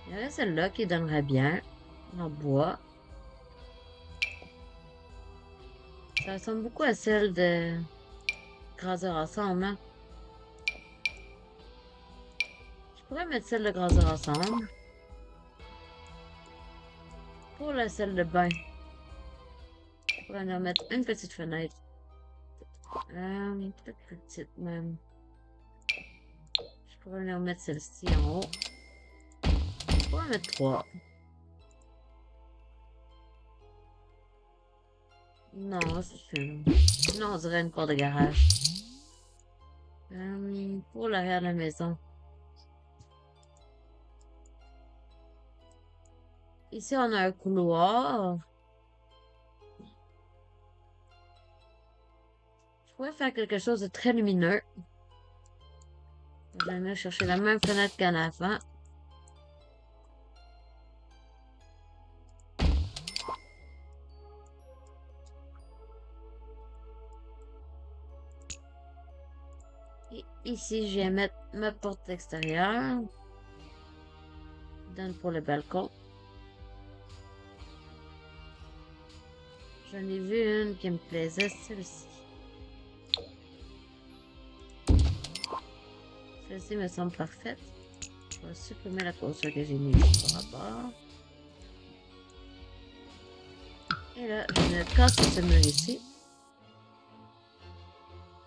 Il y avait celle-là qui donnerait bien. En bois. Ça ressemble beaucoup à celle de Graseur Ensemble, hein? Je pourrais mettre celle de Graseur Ensemble. Pour la salle de bain. Je pourrais en mettre une petite fenêtre. Peut-être plus petite même. Je pourrais en mettre celle-ci en haut. Je pourrais en mettre 3. Non, c'est sûr. Sinon, on dirait une porte de garage. Pour l'arrière de la maison. Ici, on a un couloir. Je pourrais faire quelque chose de très lumineux. Je vais venir chercher la même fenêtre qu'en avant. Et ici, je vais mettre ma porte extérieure. Donne pour le balcon. J'en ai vu une qui me plaisait, celle-ci. Celle-ci me semble parfaite. Je vais supprimer la clôture que j'ai mise par rapport. Et là, je vais casser ce mur ici.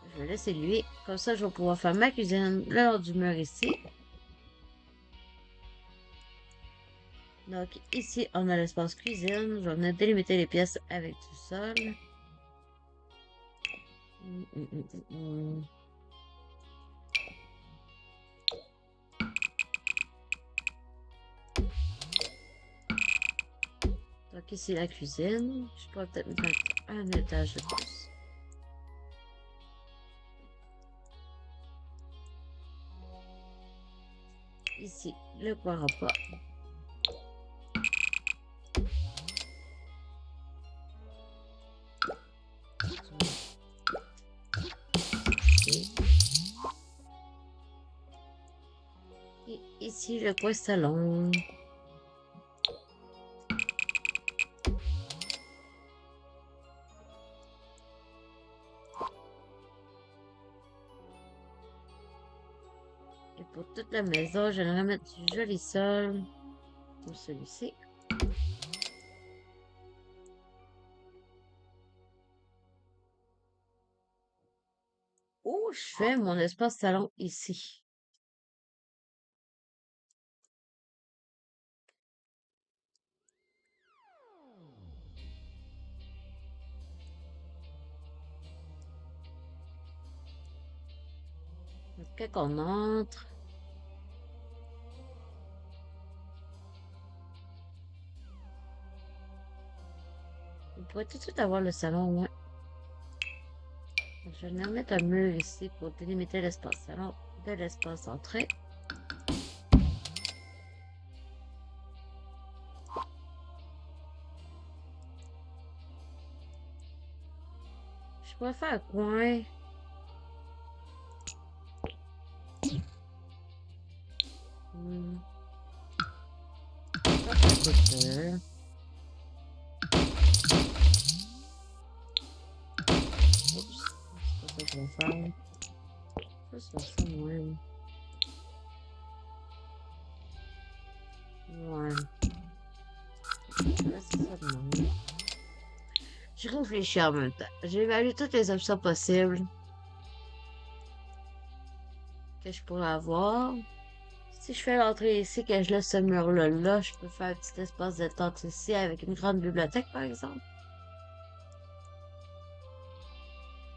Je vais laisser lui. Comme ça, je vais pouvoir faire ma cuisine le long du mur ici. Donc, ici, on a l'espace cuisine. Je vais venir délimiter les pièces avec du sol. Donc ici la cuisine. Je pourrais peut-être mettre un étage de plus. Ici, le coin repas. Et ici, le coin salon. Et pour toute la maison, j'aimerais mettre du joli sol. Comme celui-ci. Où je fais mon espace salon ici? Donc, quand on entre, on pourrait tout de suite avoir le salon, ouais. Je vais venir mettre un mur ici pour délimiter l'espace salon de l'espace entrée. Je pourrais faire un coin. Ça, ça coûte cher. Oups, c'est pas ça que je vais faire. Je vais faire ça de même. Ouais. Là, c'est ça de même. Je réfléchis en même temps. J'ai évalué toutes les options possibles que je pourrais avoir. Si je fais l'entrée ici, que je laisse ce mur-là, là, je peux faire un petit espace de tente ici avec une grande bibliothèque, par exemple.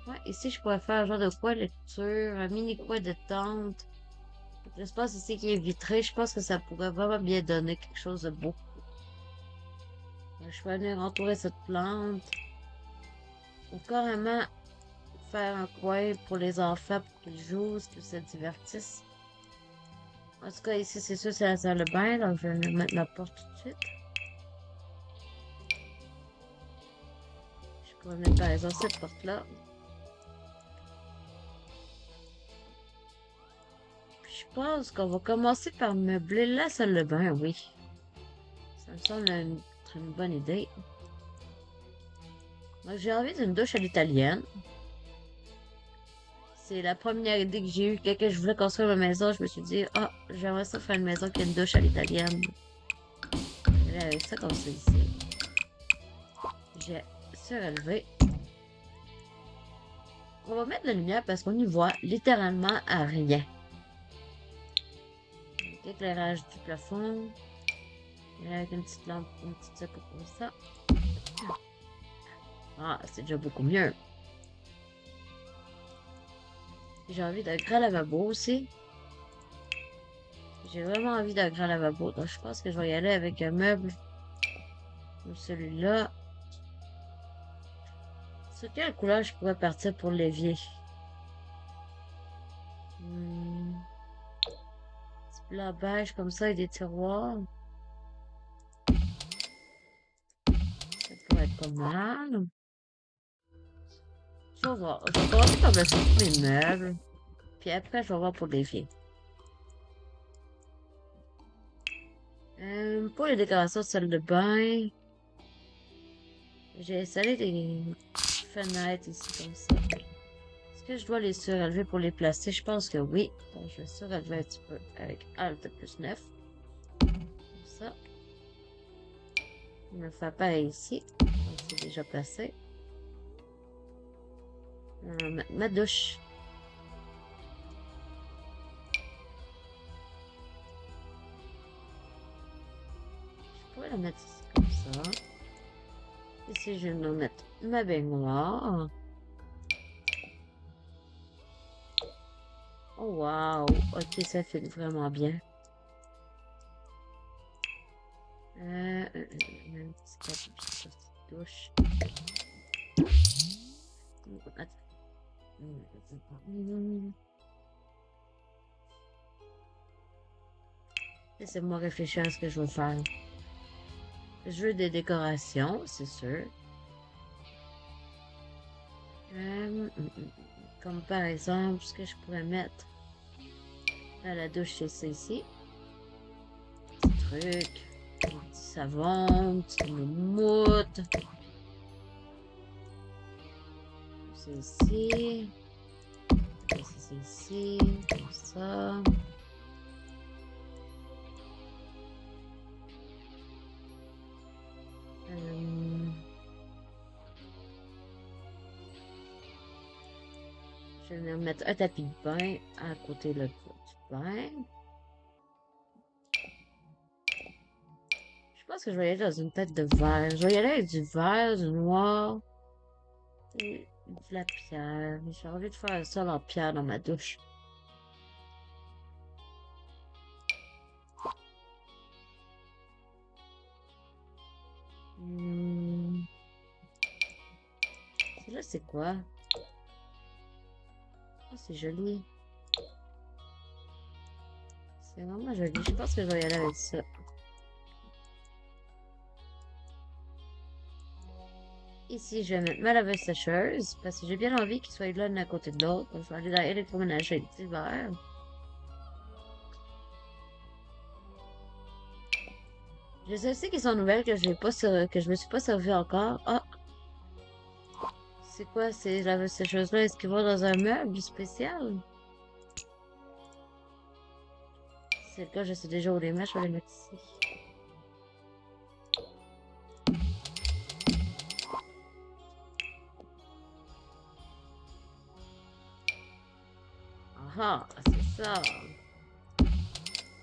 Ouais, ici, je pourrais faire un genre de coin de lecture, un mini coin de tente. L'espace ici qui est vitré, je pense que ça pourrait vraiment bien donner quelque chose de beau. Je vais venir entourer cette plante. Ou carrément faire un coin pour les enfants pour qu'ils jouent, qu'ils se divertissent. En tout cas, ici, c'est sûr, c'est la salle de bain, donc je vais mettre la porte tout de suite. Je pourrais mettre par exemple cette porte-là. Puis je pense qu'on va commencer par meubler la salle de bain, oui. Ça me semble être une bonne idée. Donc j'ai envie d'une douche à l'italienne. C'est la première idée que j'ai eue. Quand je voulais construire ma maison, je me suis dit, ah, j'aimerais ça faire une maison qui a une douche à l'italienne. Et là, avec ça comme ça ici. J'ai surélevé. On va mettre la lumière parce qu'on y voit littéralement à rien. Donc, éclairage du plafond. Et avec une petite lampe, une petite secoue comme ça. Ah, c'est déjà beaucoup mieux. J'ai envie d'un grand lavabo aussi. J'ai vraiment envie d'un grand lavabo. Donc je pense que je vais y aller avec un meuble comme celui-là. Sur quelle couleur je pourrais partir pour l'évier? Petit blanc beige comme ça et des tiroirs. Ça pourrait être pas mal. Je vais voir. Je vais commencer par placer tous mes meubles. Puis après, je vais voir pour l'évier. Pour les décorations de salle de bain, j'ai installé des fenêtres ici comme ça. Est-ce que je dois les surélever pour les placer? Je pense que oui. Donc, je vais surélever un petit peu avec Alt plus 9. Comme ça. Je me fais pareil ici. Donc, c'est déjà placé. Ma douche. Je pourrais la mettre ici comme ça. Ici, je vais me mettre ma baignoire. Oh wow! Ok, ça fait vraiment bien. Un petit douche. Laissez-moi réfléchir à ce que je veux faire. Je veux des décorations, c'est sûr. Comme par exemple, ce que je pourrais mettre à la douche, c'est ça ici. Petit truc, petit savon, petit moumoute. C'est ici. C'est ici, comme ça. Je vais venir mettre un tapis de bain à côté du bain. Je pense que je vais y aller dans une tête de verre. Je vais y aller avec du vert, du noir et de la pierre. J'ai envie de faire ça en pierre dans ma douche. Là, c'est quoi? Oh, c'est joli. C'est vraiment joli. Je pense que je vais y aller avec ça. Ici, je vais mettre ma laveuse sécheuse parce que j'ai bien envie qu'ils soient l'un à côté de l'autre. Je vais aller dans l'électroménager avec du verre. Je sais aussi qu'ils sont nouvelles que je me suis pas servi encore. Ah! C'est quoi ces laveuses sécheuses-là? Est-ce qu'ils vont dans un meuble spécial? Si c'est le cas, je sais déjà où les mettre. Je vais les mettre ici. Ah, c'est ça.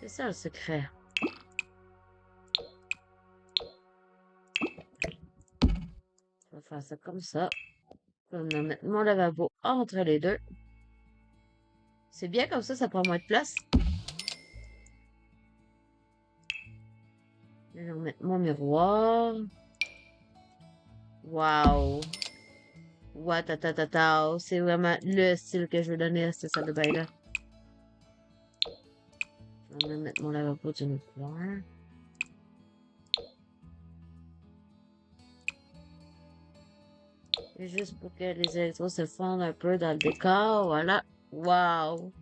C'est ça le secret. Je vais faire ça comme ça. Je vais mettre mon lavabo entre les deux. C'est bien comme ça prend moins de place. Je vais mettre mon miroir. Wow. Watatata. C'est vraiment le style que je veux donner à cette salle de bain-là. Je vais mettre mon lavabo d'une autre couleur. Et juste pour que les électros se fondent un peu dans le décor. Voilà. Wow.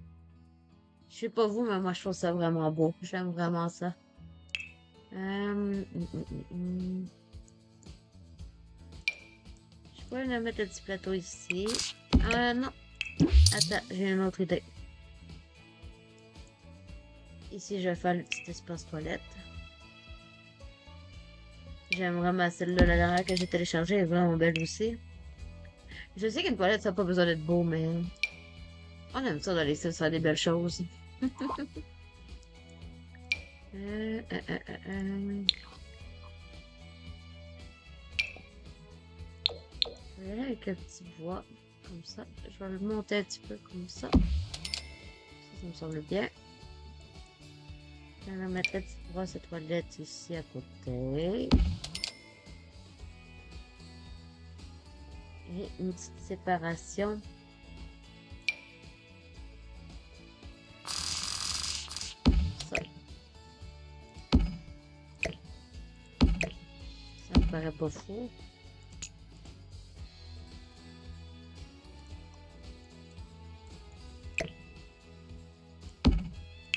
Je sais pas vous, mais moi je trouve ça vraiment beau. J'aime vraiment ça. Je pourrais me mettre un petit plateau ici. Non. Attends, j'ai une autre idée. Ici, je vais faire le petit espace toilette. J'aime vraiment celle-là, la dernière que j'ai téléchargée, elle est vraiment belle aussi. Je sais qu'une toilette, ça n'a pas besoin d'être beau, mais on aime ça dans les faire des belles choses. Je vais aller avec le petit bois, comme ça. Je vais le monter un petit peu comme ça. Ça me semble bien. Je vais mettre la petite brosse à toilette ici à côté. Et une petite séparation. Ça. Ça me paraît pas fou.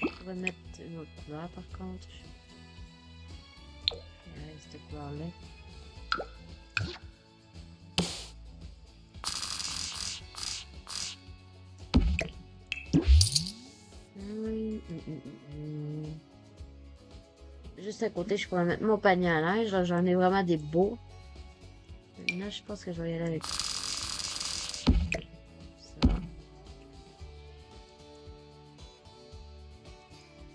On va mettre une autre couleur par contre. Cette couleur-là. Juste à côté, je pourrais mettre mon panier à linge. J'en ai vraiment des beaux. Là, je pense que je vais y aller avec ça.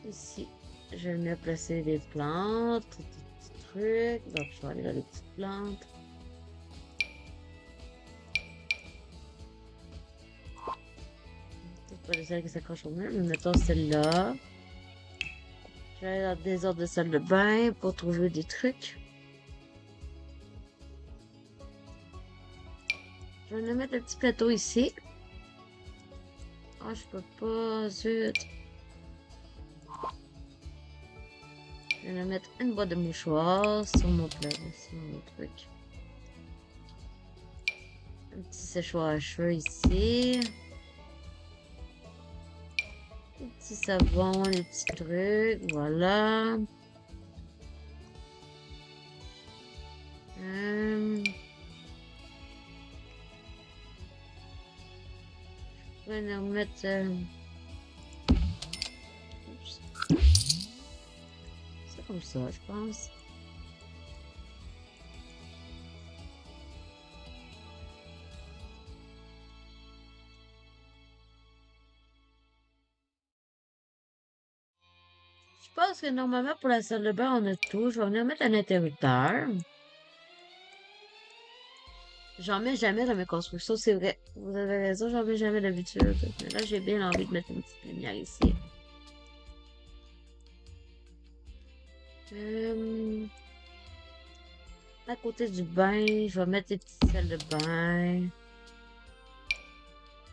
Ici, je vais venir placer des plantes, des petits trucs. Donc, je vais aller dans les petites plantes. Peut-être pas celle qui s'accroche au mur, mais mettons celle-là. Je vais aller dans des ordres de salle de bain pour trouver des trucs. Je vais mettre le petit plateau ici. Ah, je peux pas, zut. Je vais mettre une boîte de mouchoirs sur mon plat, sur mon truc. Un petit séchoir à cheveux ici. Des petits savons, des petits trucs, voilà. Je vais nous remettre... Oups. C'est comme ça, je pense. Je pense que normalement pour la salle de bain, on a tout. Je vais venir mettre un interrupteur. J'en mets jamais dans mes constructions, c'est vrai. Vous avez raison, j'en mets jamais d'habitude. Mais là, j'ai bien envie de mettre une petite lumière ici. À côté du bain, je vais mettre des petites salles de bain.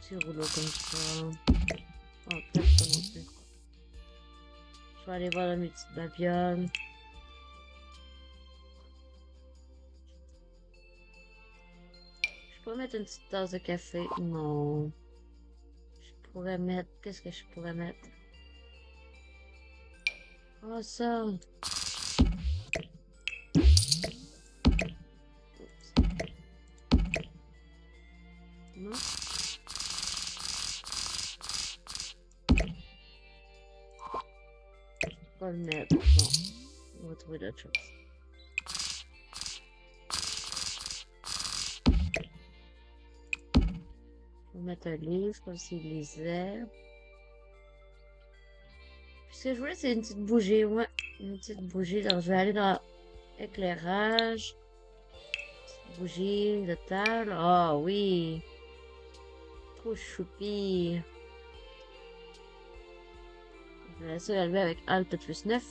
Petit rouleau comme ça. Oh, peut-être pas non plus. Je vais aller voir dans mes petites babioles. Je peux mettre une petite tasse de café? Non. Je pourrais mettre... Qu'est-ce que je pourrais mettre? Oh, ça. Oups. Non. Je peux pas le mettre. Bon. On va trouver d'autres choses. Je vais mettre un livre comme s'il lisait. Puis ce que je voulais, c'est une petite bougie. Ouais, une petite bougie. Alors, je vais aller dans éclairage. Petite bougie de table. Ah oui. Trop choupi. Je vais laisser relever avec Alt plus 9.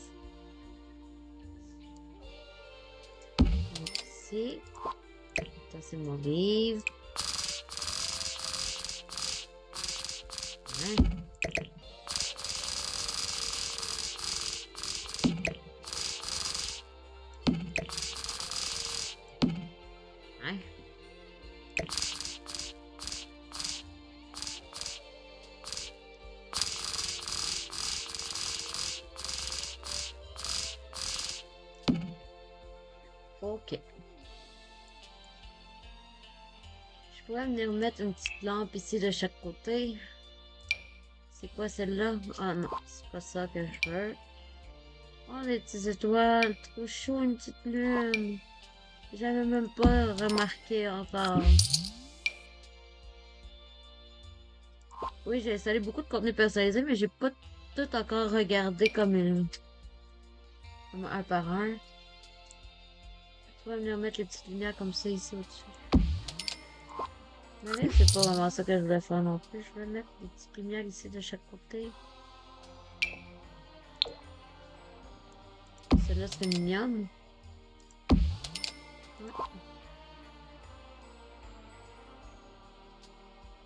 Ici. Ça, c'est mon livre. Ouais. Ouais. Ok. Je pourrais venir mettre une petite lampe ici de chaque côté. C'est quoi celle-là? Ah non, c'est pas ça que je veux. Oh, les petites étoiles, trop chaud, une petite lune. J'avais même pas remarqué encore. Oui, j'ai installé beaucoup de contenu personnalisé, mais j'ai pas tout encore regardé comme un par un. Je vais venir mettre les petites lumières comme ça ici au-dessus. Mais là, c'est pas vraiment ça que je voulais faire non plus. Je vais mettre des petites lumières ici de chaque côté. Celle-là, c'est mignonne. Ouais.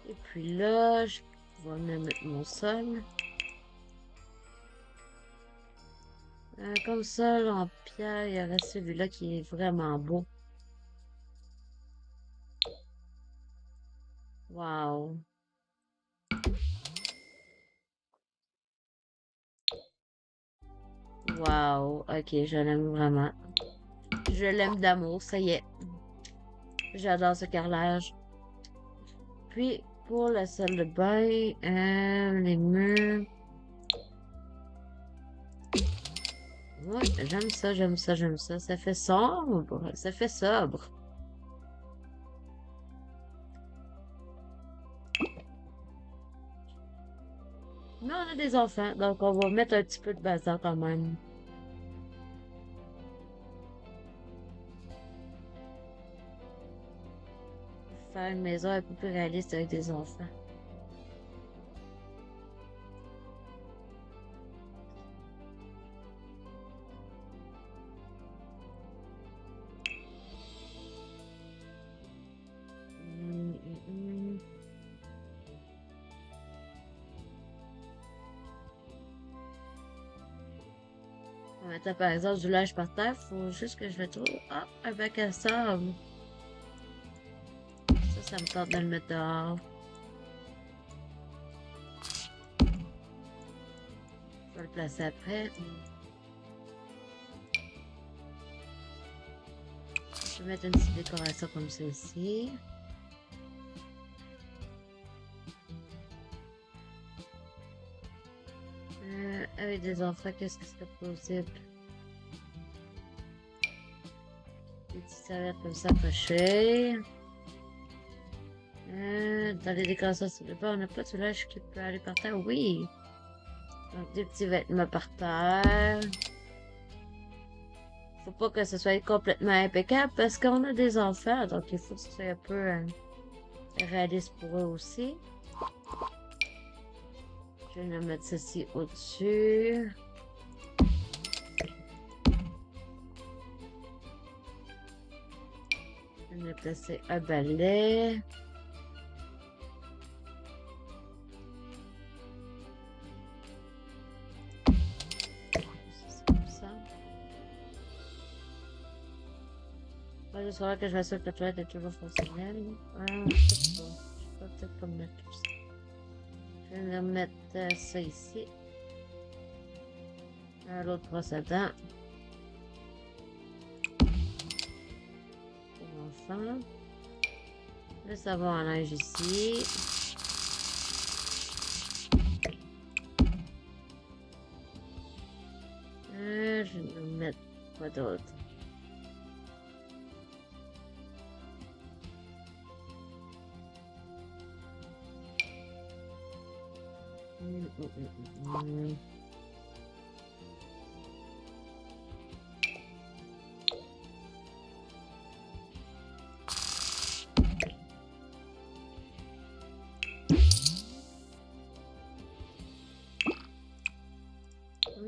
Et puis là, je vais venir mettre mon sol. Comme ça, là, en pierre, il y aurait celui-là qui est vraiment beau. Wow. Wow. Ok, je l'aime vraiment. Je l'aime d'amour, ça y est. J'adore ce carrelage. Puis, pour la salle de bain, les murs. Ouais, j'aime ça, j'aime ça, j'aime ça. Ça fait sombre, ça fait sobre. Mais on a des enfants, donc on va mettre un petit peu de bazar quand même. Faire une maison un peu plus réaliste avec des enfants. mettre par exemple du linge par terre, faut juste que je le trouve. Ah, un bac à sable. Ça me tente de le mettre dehors. Je vais le placer après. Je vais mettre une petite décoration comme celle-ci. Avec des enfants, qu'est-ce qui serait possible? Des petites serviettes comme ça accrochées. Dans les décorations, s'il vous plaît, on n'a pas de linge qui peut aller par terre? Oui! Donc, des petits vêtements par terre. Faut pas que ce soit complètement impeccable parce qu'on a des enfants, donc il faut que ce soit un peu réaliste pour eux aussi. Je vais mettre ceci au-dessus. Je vais placer un balai. C'est comme ça. Moi, je saurais que je vais sûr que la toilette est toujours fonctionnelle. Je sais pas. Je vais peut-être pas mettre tout ça. Je vais mettre ça ici. L'autre brosse à dents. Pour l'enfant. Le savon à linge ici. Je vais mettre quoi d'autre?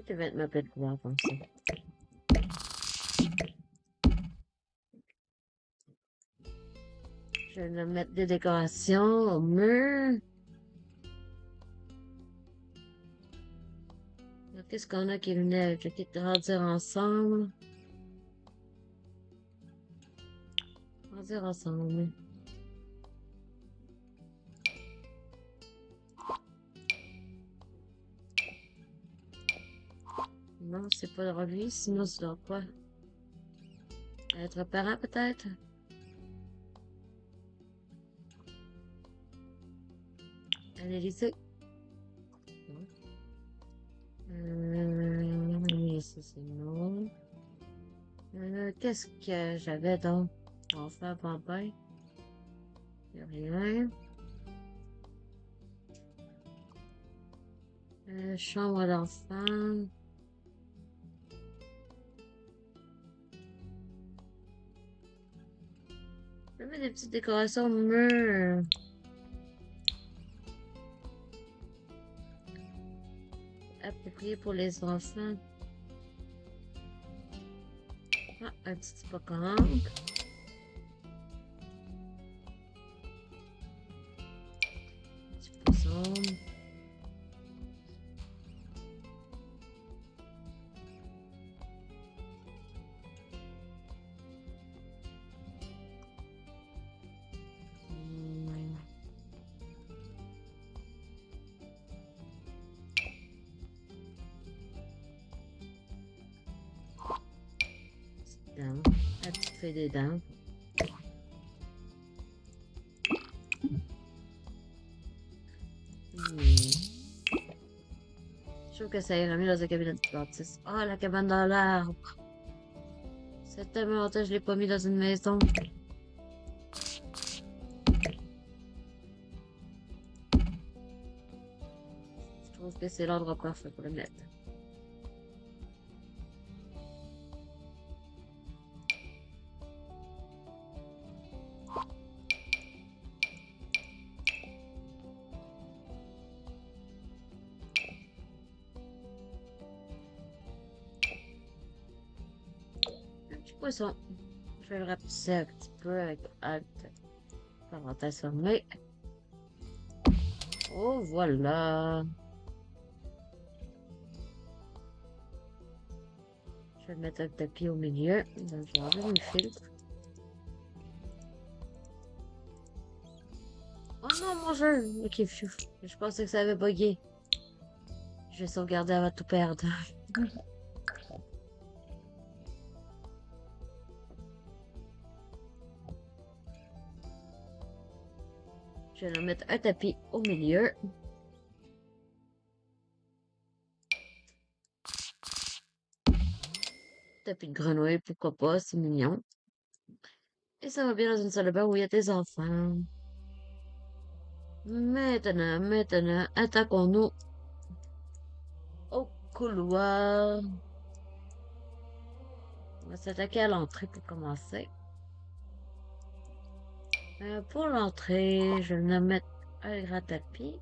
Je vais mettre ma pelle couleur comme ça. Je vais mettre des décorations au mur. Qu'est-ce qu'on a qui venait avec le kit de grandir ensemble? Grandir ensemble. Non, c'est pas de lui, sinon c'est dans quoi? Être parent peut-être? Allez, lycée. Ça c'est non. Qu'est-ce que j'avais donc? Enfin, Bambin. Y'a rien. Chambre d'enfant. Je vais mettre des petites décorations au mur. Approprié pour les enfants. Ah, un petit hippocampe. Un petit poisson. La petite feuille des dents. Je trouve que ça irait mieux dans un cabinet de dentiste. Oh, la cabane dans l'arbre. C'est tellement longtemps que je l'ai pas mis dans une maison. Je trouve que c'est l'endroit parfait pour le mettre. Poisson. Je vais le rapetisser un petit peu avec Alt. Parenthèse fermée. Oh, voilà. Je vais mettre un tapis au milieu. Donc, je vais enlever mes filtres. Oh non, mon jeu! Ok, pfiou. Je pensais que ça avait bugué. Je vais sauvegarder avant de tout perdre. Je vais leur mettre un tapis au milieu. Tapis de grenouille, pourquoi pas, c'est mignon. Et ça va bien dans une salle de bain où il y a des enfants. Maintenant, attaquons-nous au couloir. On va s'attaquer à l'entrée pour commencer. Pour l'entrée, je vais mettre un grand tapis.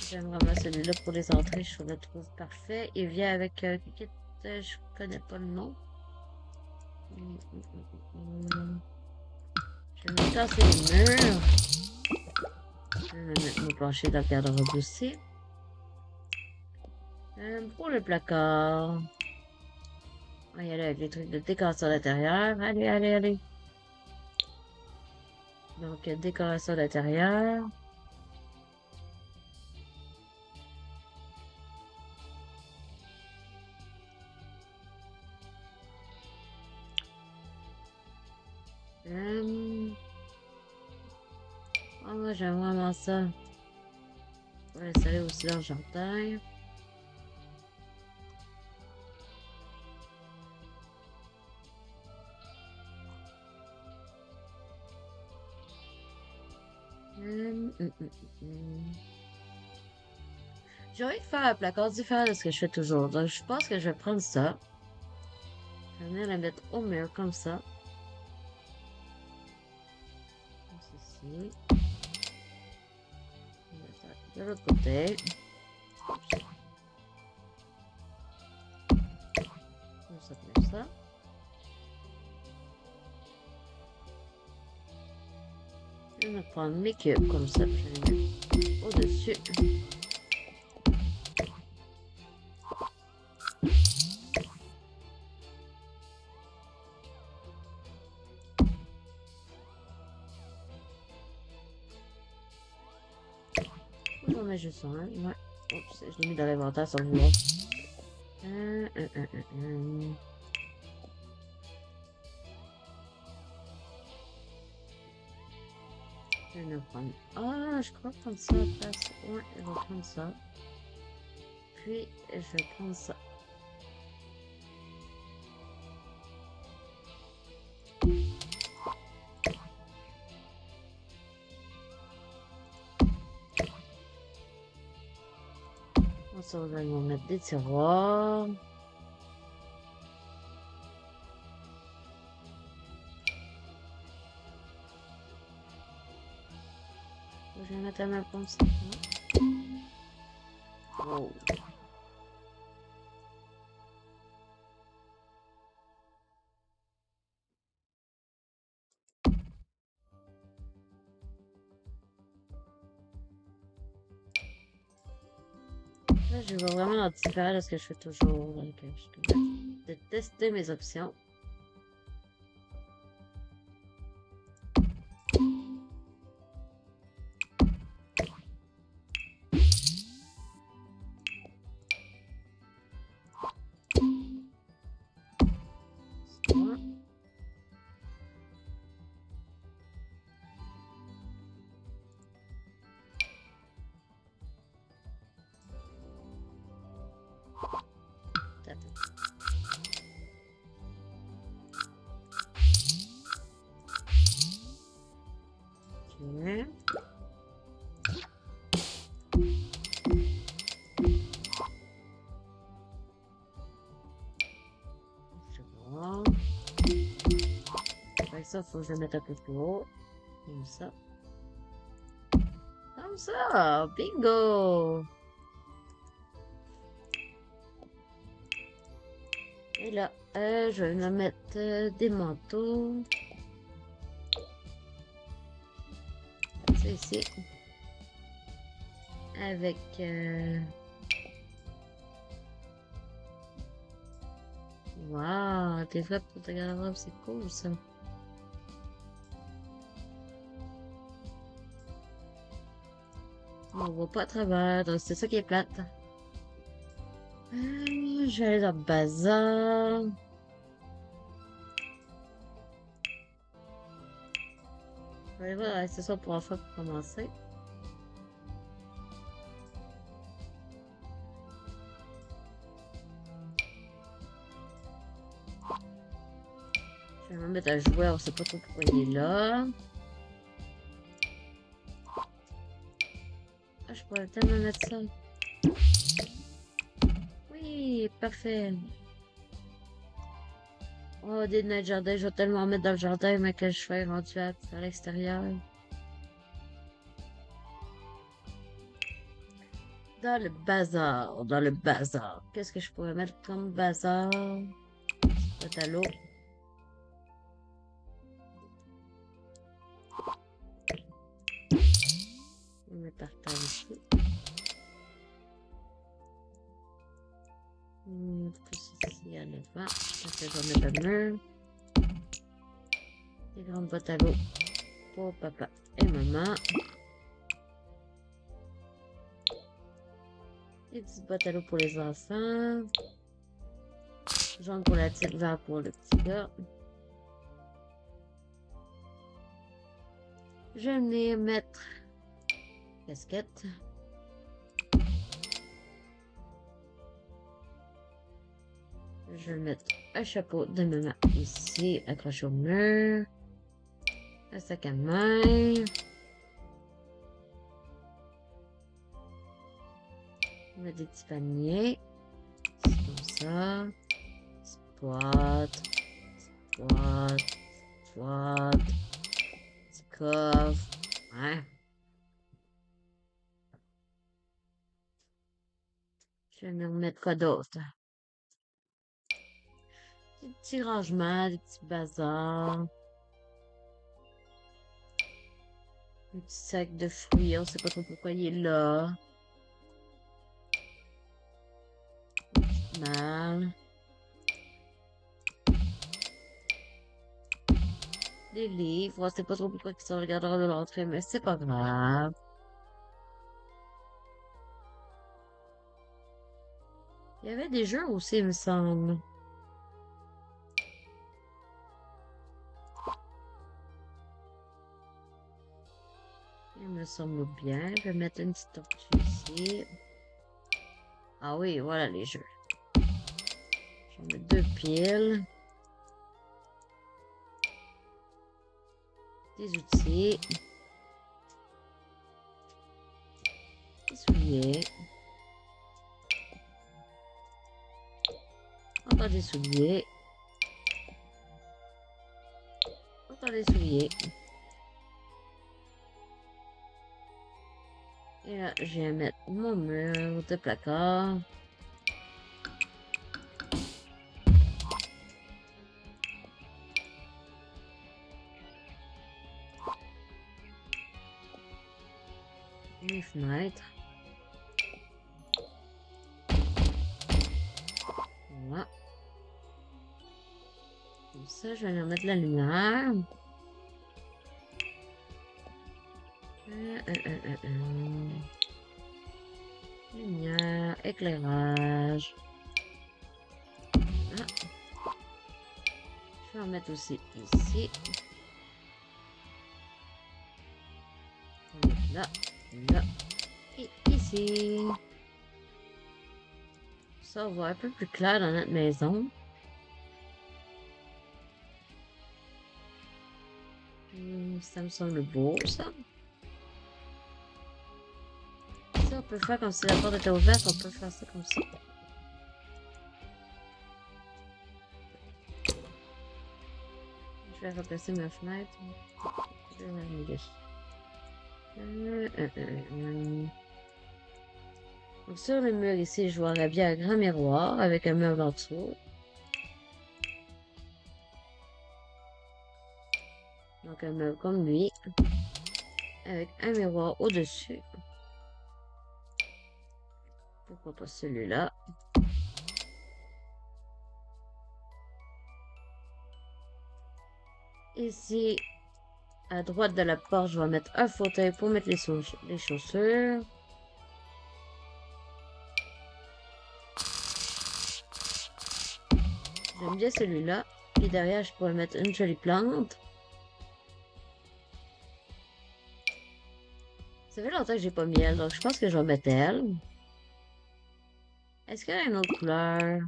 J'aime vraiment celui-là pour les entrées, je le trouve parfait. Il vient avec un kit, je connais pas le nom. Je vais me casser les murs. Je vais mettre mon plancher dans le garde-robe aussi. Pour le placard. On va y aller avec les trucs de décoration d'intérieur. Allez, allez, allez. Donc, décoration d'intérieur. Oh, moi, j'aime vraiment ça. On va installer aussi dans le jardin. J'ai envie de faire un placard différent de ce que je fais toujours. Donc, je pense que je vais prendre ça. Je vais venir la mettre au mur comme ça. Comme ceci. De l'autre côté. Comme ça. Je vais me prendre mes cubes comme ça. Je vais les mettre au-dessus. J'en mets juste un. Ouais. Oups, je l'ai mis dans l'inventaire sans le vouloir. Je vais le prendre. Ah, je crois prendre ça à la place. Ouais, je vais prendre ça. Puis, je vais prendre ça. Ça, on va mettre des tiroirs. Je vais mettre un comme ça. Oh. Là, je vais vraiment en différer de ce que je fais toujours. Donc, je vais tester mes options. Ça, faut que je le mette un peu plus haut. Comme ça. Comme ça. Bingo! Et là, je vais me mettre des manteaux. C'est ici. Avec Wow, des vrais photographes, c'est cool ça. On voit pas à travers, donc c'est ça qui est plate. Je vais aller dans le bazar. Je vais aller voir l'accessoire pour enfants pour commencer. Je vais me mettre à jouer, on sait pas trop pourquoi il est là. Ah, je pourrais tellement mettre ça. Oui, parfait. Oh, des neiges jardin, je vais tellement mettre dans le jardin, mais que je fais rendu à l'extérieur. Dans le bazar, dans le bazar. Qu'est-ce que je pourrais mettre comme bazar? Peut-être à l'eau. On met par terre ici. Plus ici à l'avant. Je vais mettre un mur. Des grandes boîtes à l'eau pour papa et maman. Des petites boîtes à l'eau pour les enfants. Jaune pour la petite, vert pour le petit gars. Je vais venir mettre casquette. Je vais mettre un chapeau de maman ici, accroché au mur. Un sac à main. On a des petits paniers. C'est comme ça. Boîte. Boîte. Boîte. Petit coffre. Ouais. Je vais me remettre quoi d'autre? Des petits rangements, des petits bazars. Un petit sac de fruits, on sait pas trop pourquoi il est là. Mal. Des livres, on sait pas trop pourquoi ils sont regardeurs de l'entrée, mais c'est pas grave. Il y avait des jeux aussi, il me semble. Il me semble bien. Je vais mettre une petite tortue ici. Ah oui, voilà les jeux. Je vais mettre 2 piles. Des outils. Des souliers. Encore des souliers. Encore des souliers. Et là, je vais mettre mon mur de placard. Une fenêtre. Voilà. Comme ça, je vais aller remettre la lumière. Lumière, éclairage. Ah. Je vais en mettre aussi ici. On va mettre là, là et ici. Ça va un peu plus clair dans notre maison. Ça me semble beau, ça. Ça, on peut faire comme si la porte était ouverte, on peut faire ça comme ça. Je vais remplacer ma fenêtre. Je vais la remettre. Donc sur le mur ici, je vois bien un grand miroir avec un meuble en dessous. Donc un meuble comme lui, avec un miroir au-dessus. Pourquoi pas celui-là? Ici, à droite de la porte, je vais mettre un fauteuil pour mettre les chaussures. J'aime bien celui-là. Et derrière, je pourrais mettre une jolie plante. Ça fait longtemps que j'ai pas mis elle, donc je pense que je vais mettre elle. Est-ce qu'elle a une autre couleur?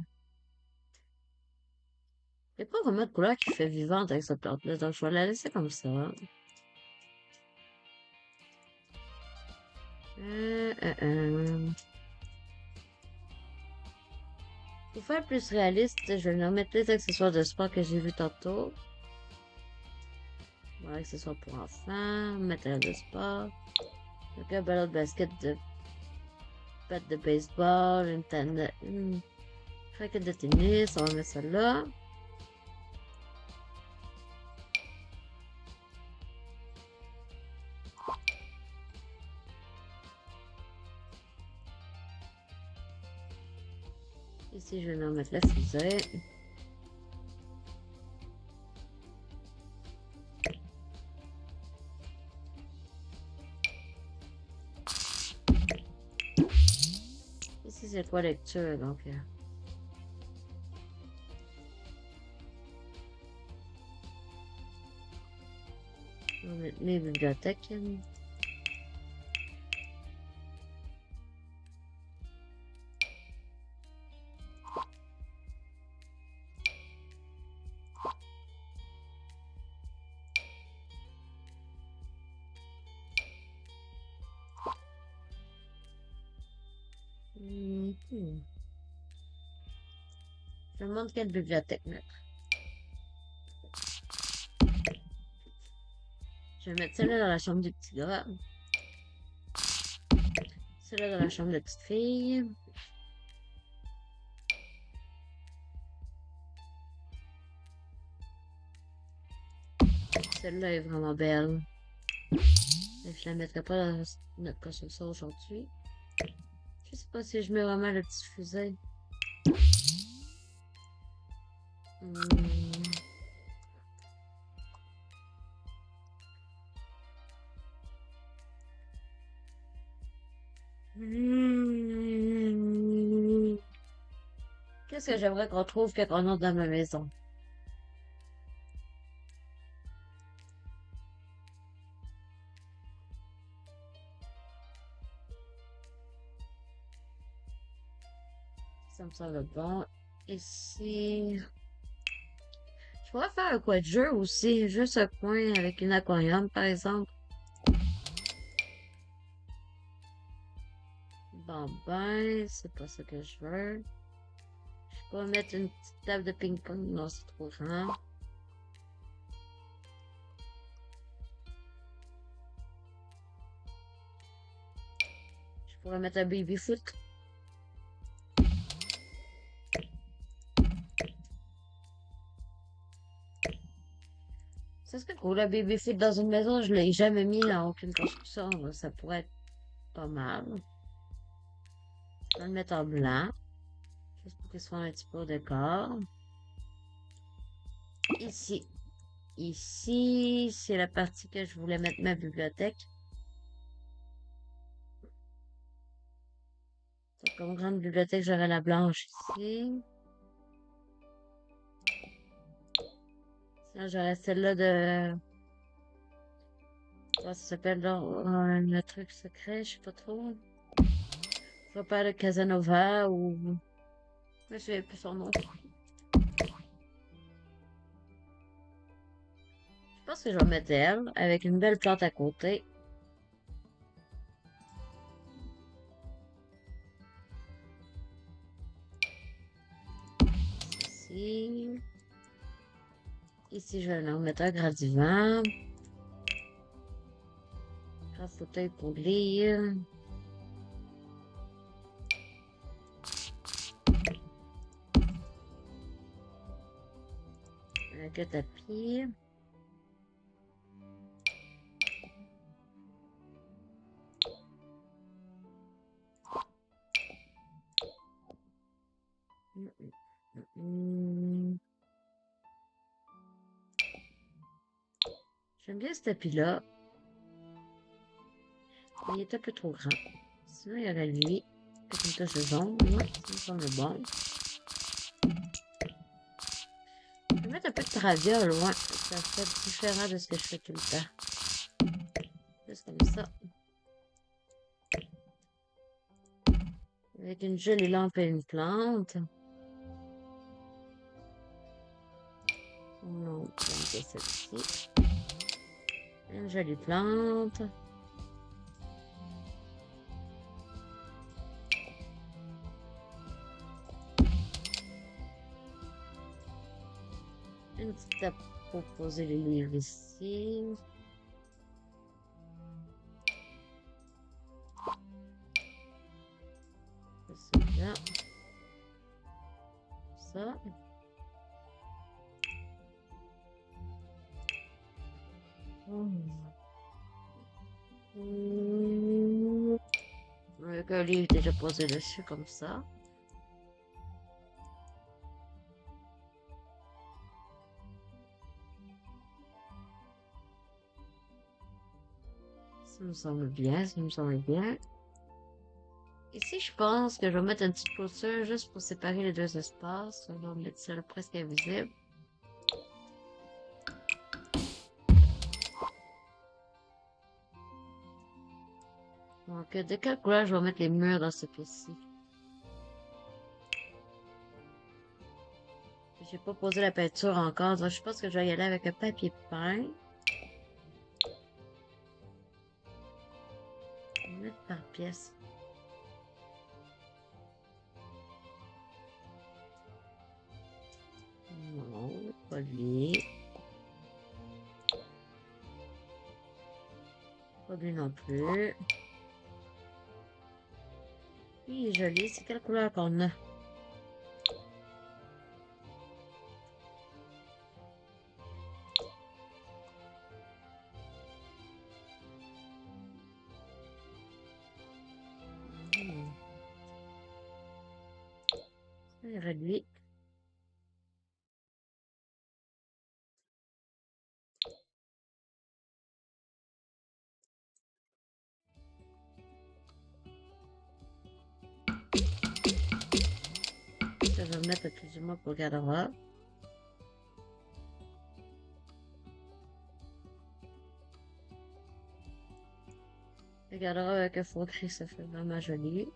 Il n'y a pas vraiment de couleur qui fait vivante avec cette plante-là, donc je vais la laisser comme ça. Pour faire plus réaliste, je vais leur mettre les accessoires de sport que j'ai vu tantôt. Voilà, accessoires pour enfants, matériel de sport. Donc un ballon de basket, de batte de baseball, une raquette de tennis, on va mettre ça là. Ici, je vais leur mettre la fusée. Ici, c'est quoi lecture, donc... on va mettre mes bibliothèques. Je me demande quelle bibliothèque mettre. Je vais mettre celle-là dans la chambre du petit gars. Celle-là dans la chambre de la petite fille. Celle-là est vraiment belle. Et je la mettrai pas dans notre construction aujourd'hui. Je sais pas si je mets vraiment le petit fusil. Qu'est-ce que j'aimerais qu'on trouve quand on entre dans ma maison? Ça me semble bon. Ici... je pourrais faire un coin de jeu aussi. Juste un coin avec une aquarium, par exemple. Bon ben, c'est pas ça que je veux. Je pourrais mettre une petite table de ping-pong. Non, c'est trop grand. Je pourrais mettre un baby-foot. Ça serait cool, un baby-foot dans une maison. Je l'ai jamais mis dans aucune construction. Ça pourrait être pas mal. Je vais le mettre en blanc. Juste pour qu'il soit un petit peu au décor. Ici. Ici, c'est la partie que je voulais mettre ma bibliothèque. Donc, comme grande bibliothèque, j'aurai la blanche ici. Sinon, j'aurai celle-là de... comment ça s'appelle là? Le truc secret, je sais pas trop. Je vais pas de Casanova ou... je sais plus son nom. Je pense que je vais mettre elle avec une belle plante à côté. Ici. Ici, je vais en mettre un grand divan. Grand fauteuil pour lire. Avec le tapis. J'aime bien ce tapis-là. Mais il est un peu trop grand. Sinon, il y aurait lui. Avec une touche de jaune. Ouais, ça me semble bon. Je vais mettre un peu de traviole, ouais. Ça fait différent de ce que je fais tout le temps. Juste comme ça. Avec une jolie lampe et une plante. Non, c'est celle-ci. Une jolie plante. Une petite table pour poser les livres ici. Celui-là. Ça. Avec un livre déjà posé dessus comme ça. Ça me semble bien, ça me semble bien. Ici, je pense que je vais mettre une petite clôture juste pour séparer les deux espaces. On va mettre ça là, presque invisible. Donc, de quelle couleur je vais mettre les murs dans ce pièce-ci? J'ai pas posé la peinture encore, donc je pense que je vais y aller avec un papier peint. Je vais mettre par pièce. Non, pas lui. Pas lui non plus. Il est joli. C'est quelle couleur qu'on a? C'est réduit. Ça, je vais mettre plus ou moins pour le garde-robe. Le garde-robe avec un faux gris, ça fait vraiment joli.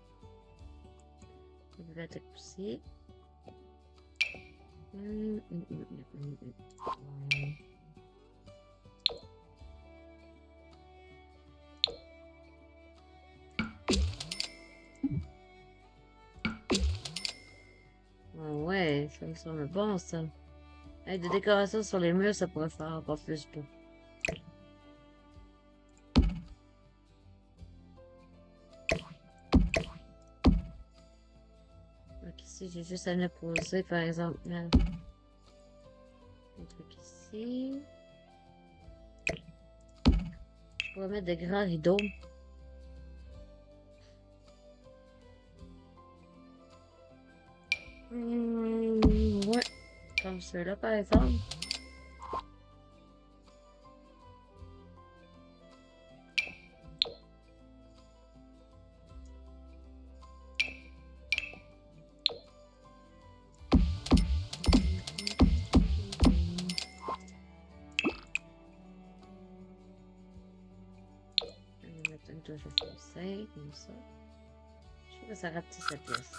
La bibliothèque aussi. Ah ouais, ça me semble bon ça. Avec des décorations sur les murs, ça pourrait faire encore plus beau. Donc ici, j'ai juste à le poser, par exemple, un truc ici. Je pourrais mettre des grands rideaux. Ouais, comme ceux-là, par exemple. Je vais mettre une touche de foncé, comme ça. Je trouve que ça rapetisse cette pièce.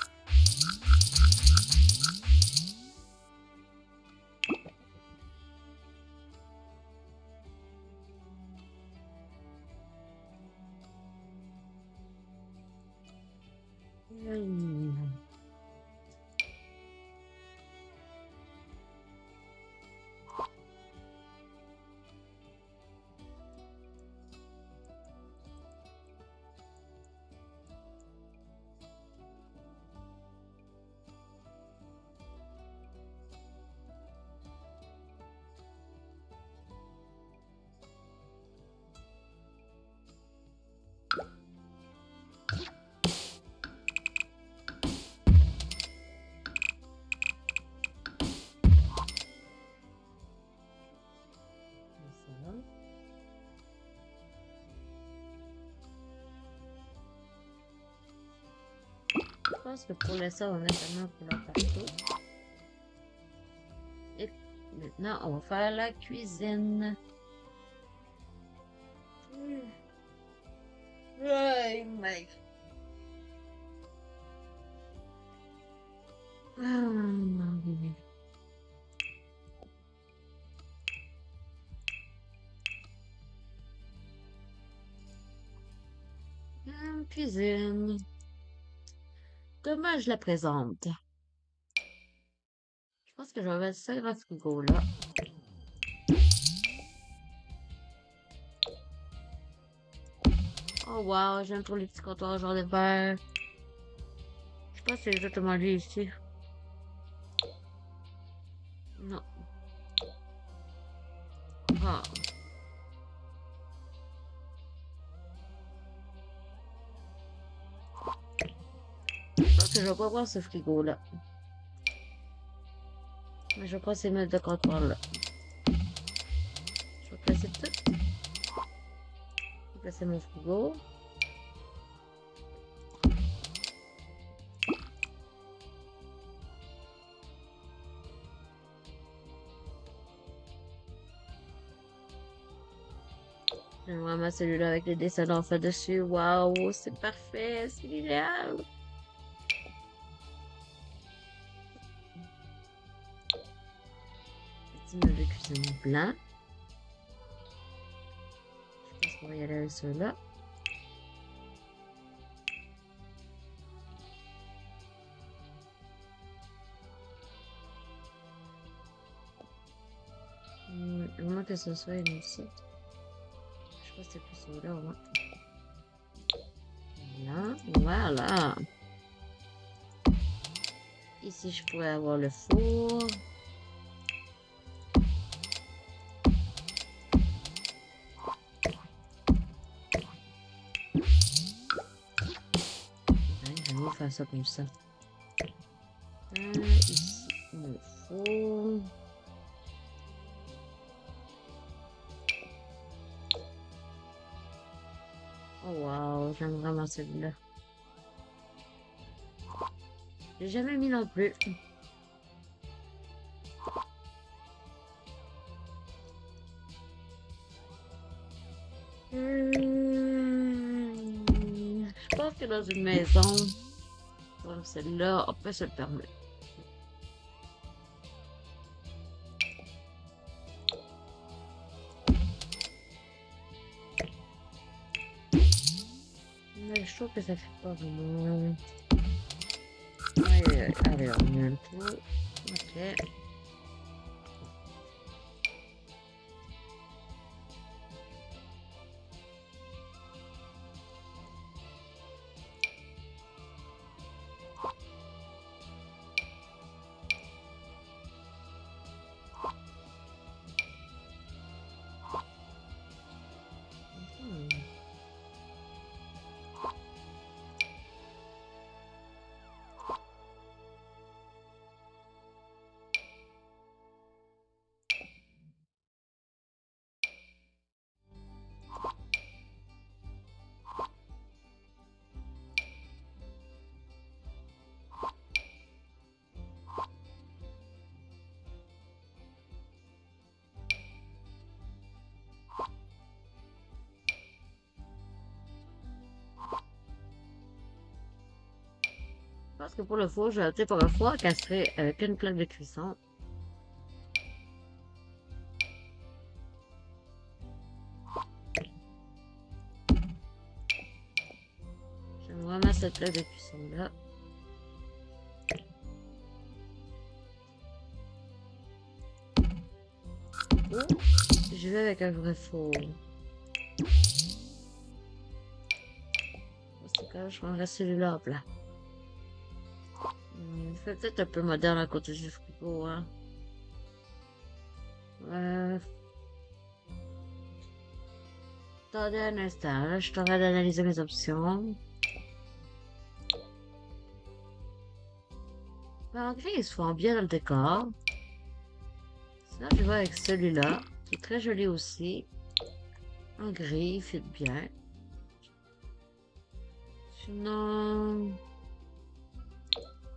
pense que pour l'instant, on va mettre la main pour partout. Et maintenant, on va faire la cuisine. Ouais, mec. Cuisine. Comment je la présente? Je pense que je vais mettre ça dans le frigo là. Oh wow, j'aime trop les petits comptoirs genre de verre. Je pense que c'est exactement lui ici. Non. Ah. Je pense que je vais pas voir ce frigo là. Mais je vais pas essayer de mettre de comptoir là. Je vais placer tout. Je vais placer mon frigo. J'aime vraiment celui-là avec les dessins d'enfants dessus. Waouh, c'est parfait, c'est idéal. Petit meuble de cuisine blanc. Je pense qu'on va y aller avec ceux-là. Au moins que ce soit une ici. Je pense que c'est plus ceux-là au moins. Voilà. Ici, je pourrais avoir le four. Je vais faire ça comme ça. Ici, mon four. Oh wow, j'aime vraiment celui-là. J'ai jamais mis non plus. Je pense que dans une maison comme celle-là, on peut se le permettre. Mais je trouve que ça fait pas vraiment. Allez, on met un peu. Ok. Je pense que pour le four, je vais opter pour un four castré avec une plaque de cuisson. J'aime vraiment cette plaque de cuisson là. Ou je vais avec un vrai four. C'est quand je prendrai celui-là en plat. C'est peut-être un peu moderne à côté du frigo, hein. Attendez un instant, là, je suis en train d'analyser mes options. En gris, ils se font bien dans le décor. Sinon, je vais avec celui-là, qui est très joli aussi. En gris, il fit bien. Sinon...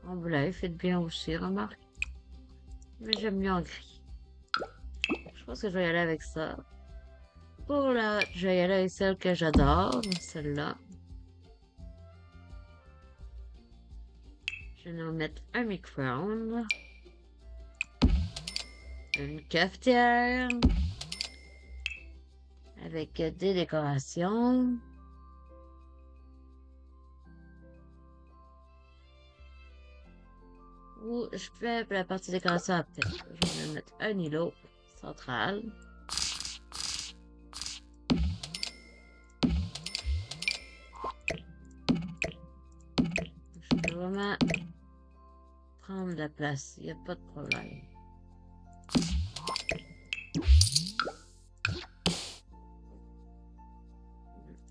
En bleu, il fait bien aussi, remarque. Mais j'aime mieux en gris. Je pense que je vais y aller avec ça. Pour la, je vais y aller avec celle que j'adore, celle-là. Je vais nous mettre un micro-ondes. Une cafetière. Avec des décorations. Ou je fais la partie décoration après. Je vais mettre un îlot central. Je peux vraiment prendre la place, il n'y a pas de problème.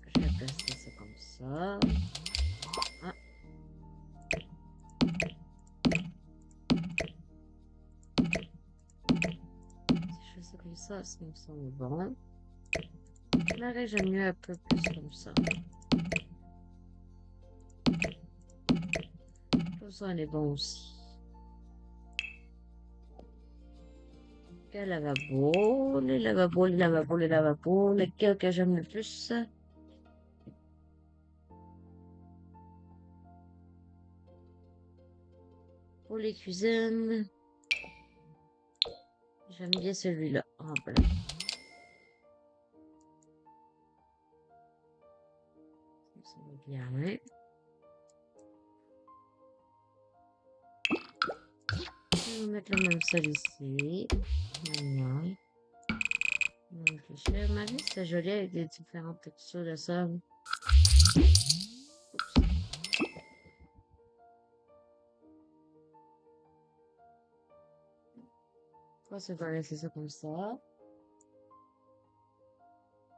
Je vais placer ça comme ça. Ah. Si je fais ça comme ça me semble bon. Mais j'aime mieux un peu plus comme ça. Comme ça, on est bon aussi. Quel lavabo, les lavabos, les lavabos, les lavabos, lequel que j'aime le plus? Pour les cuisines, j'aime bien celui-là en blanc. Ça va bien. On va mettre le même sol ici. Maintenant. Ma vie, c'est joli avec des différentes textures de sol. Oups. Je vais laisser ça comme ça.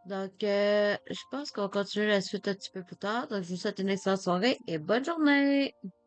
Donc, je pense qu'on continue la suite un petit peu plus tard. Donc, je vous souhaite une excellente soirée et bonne journée!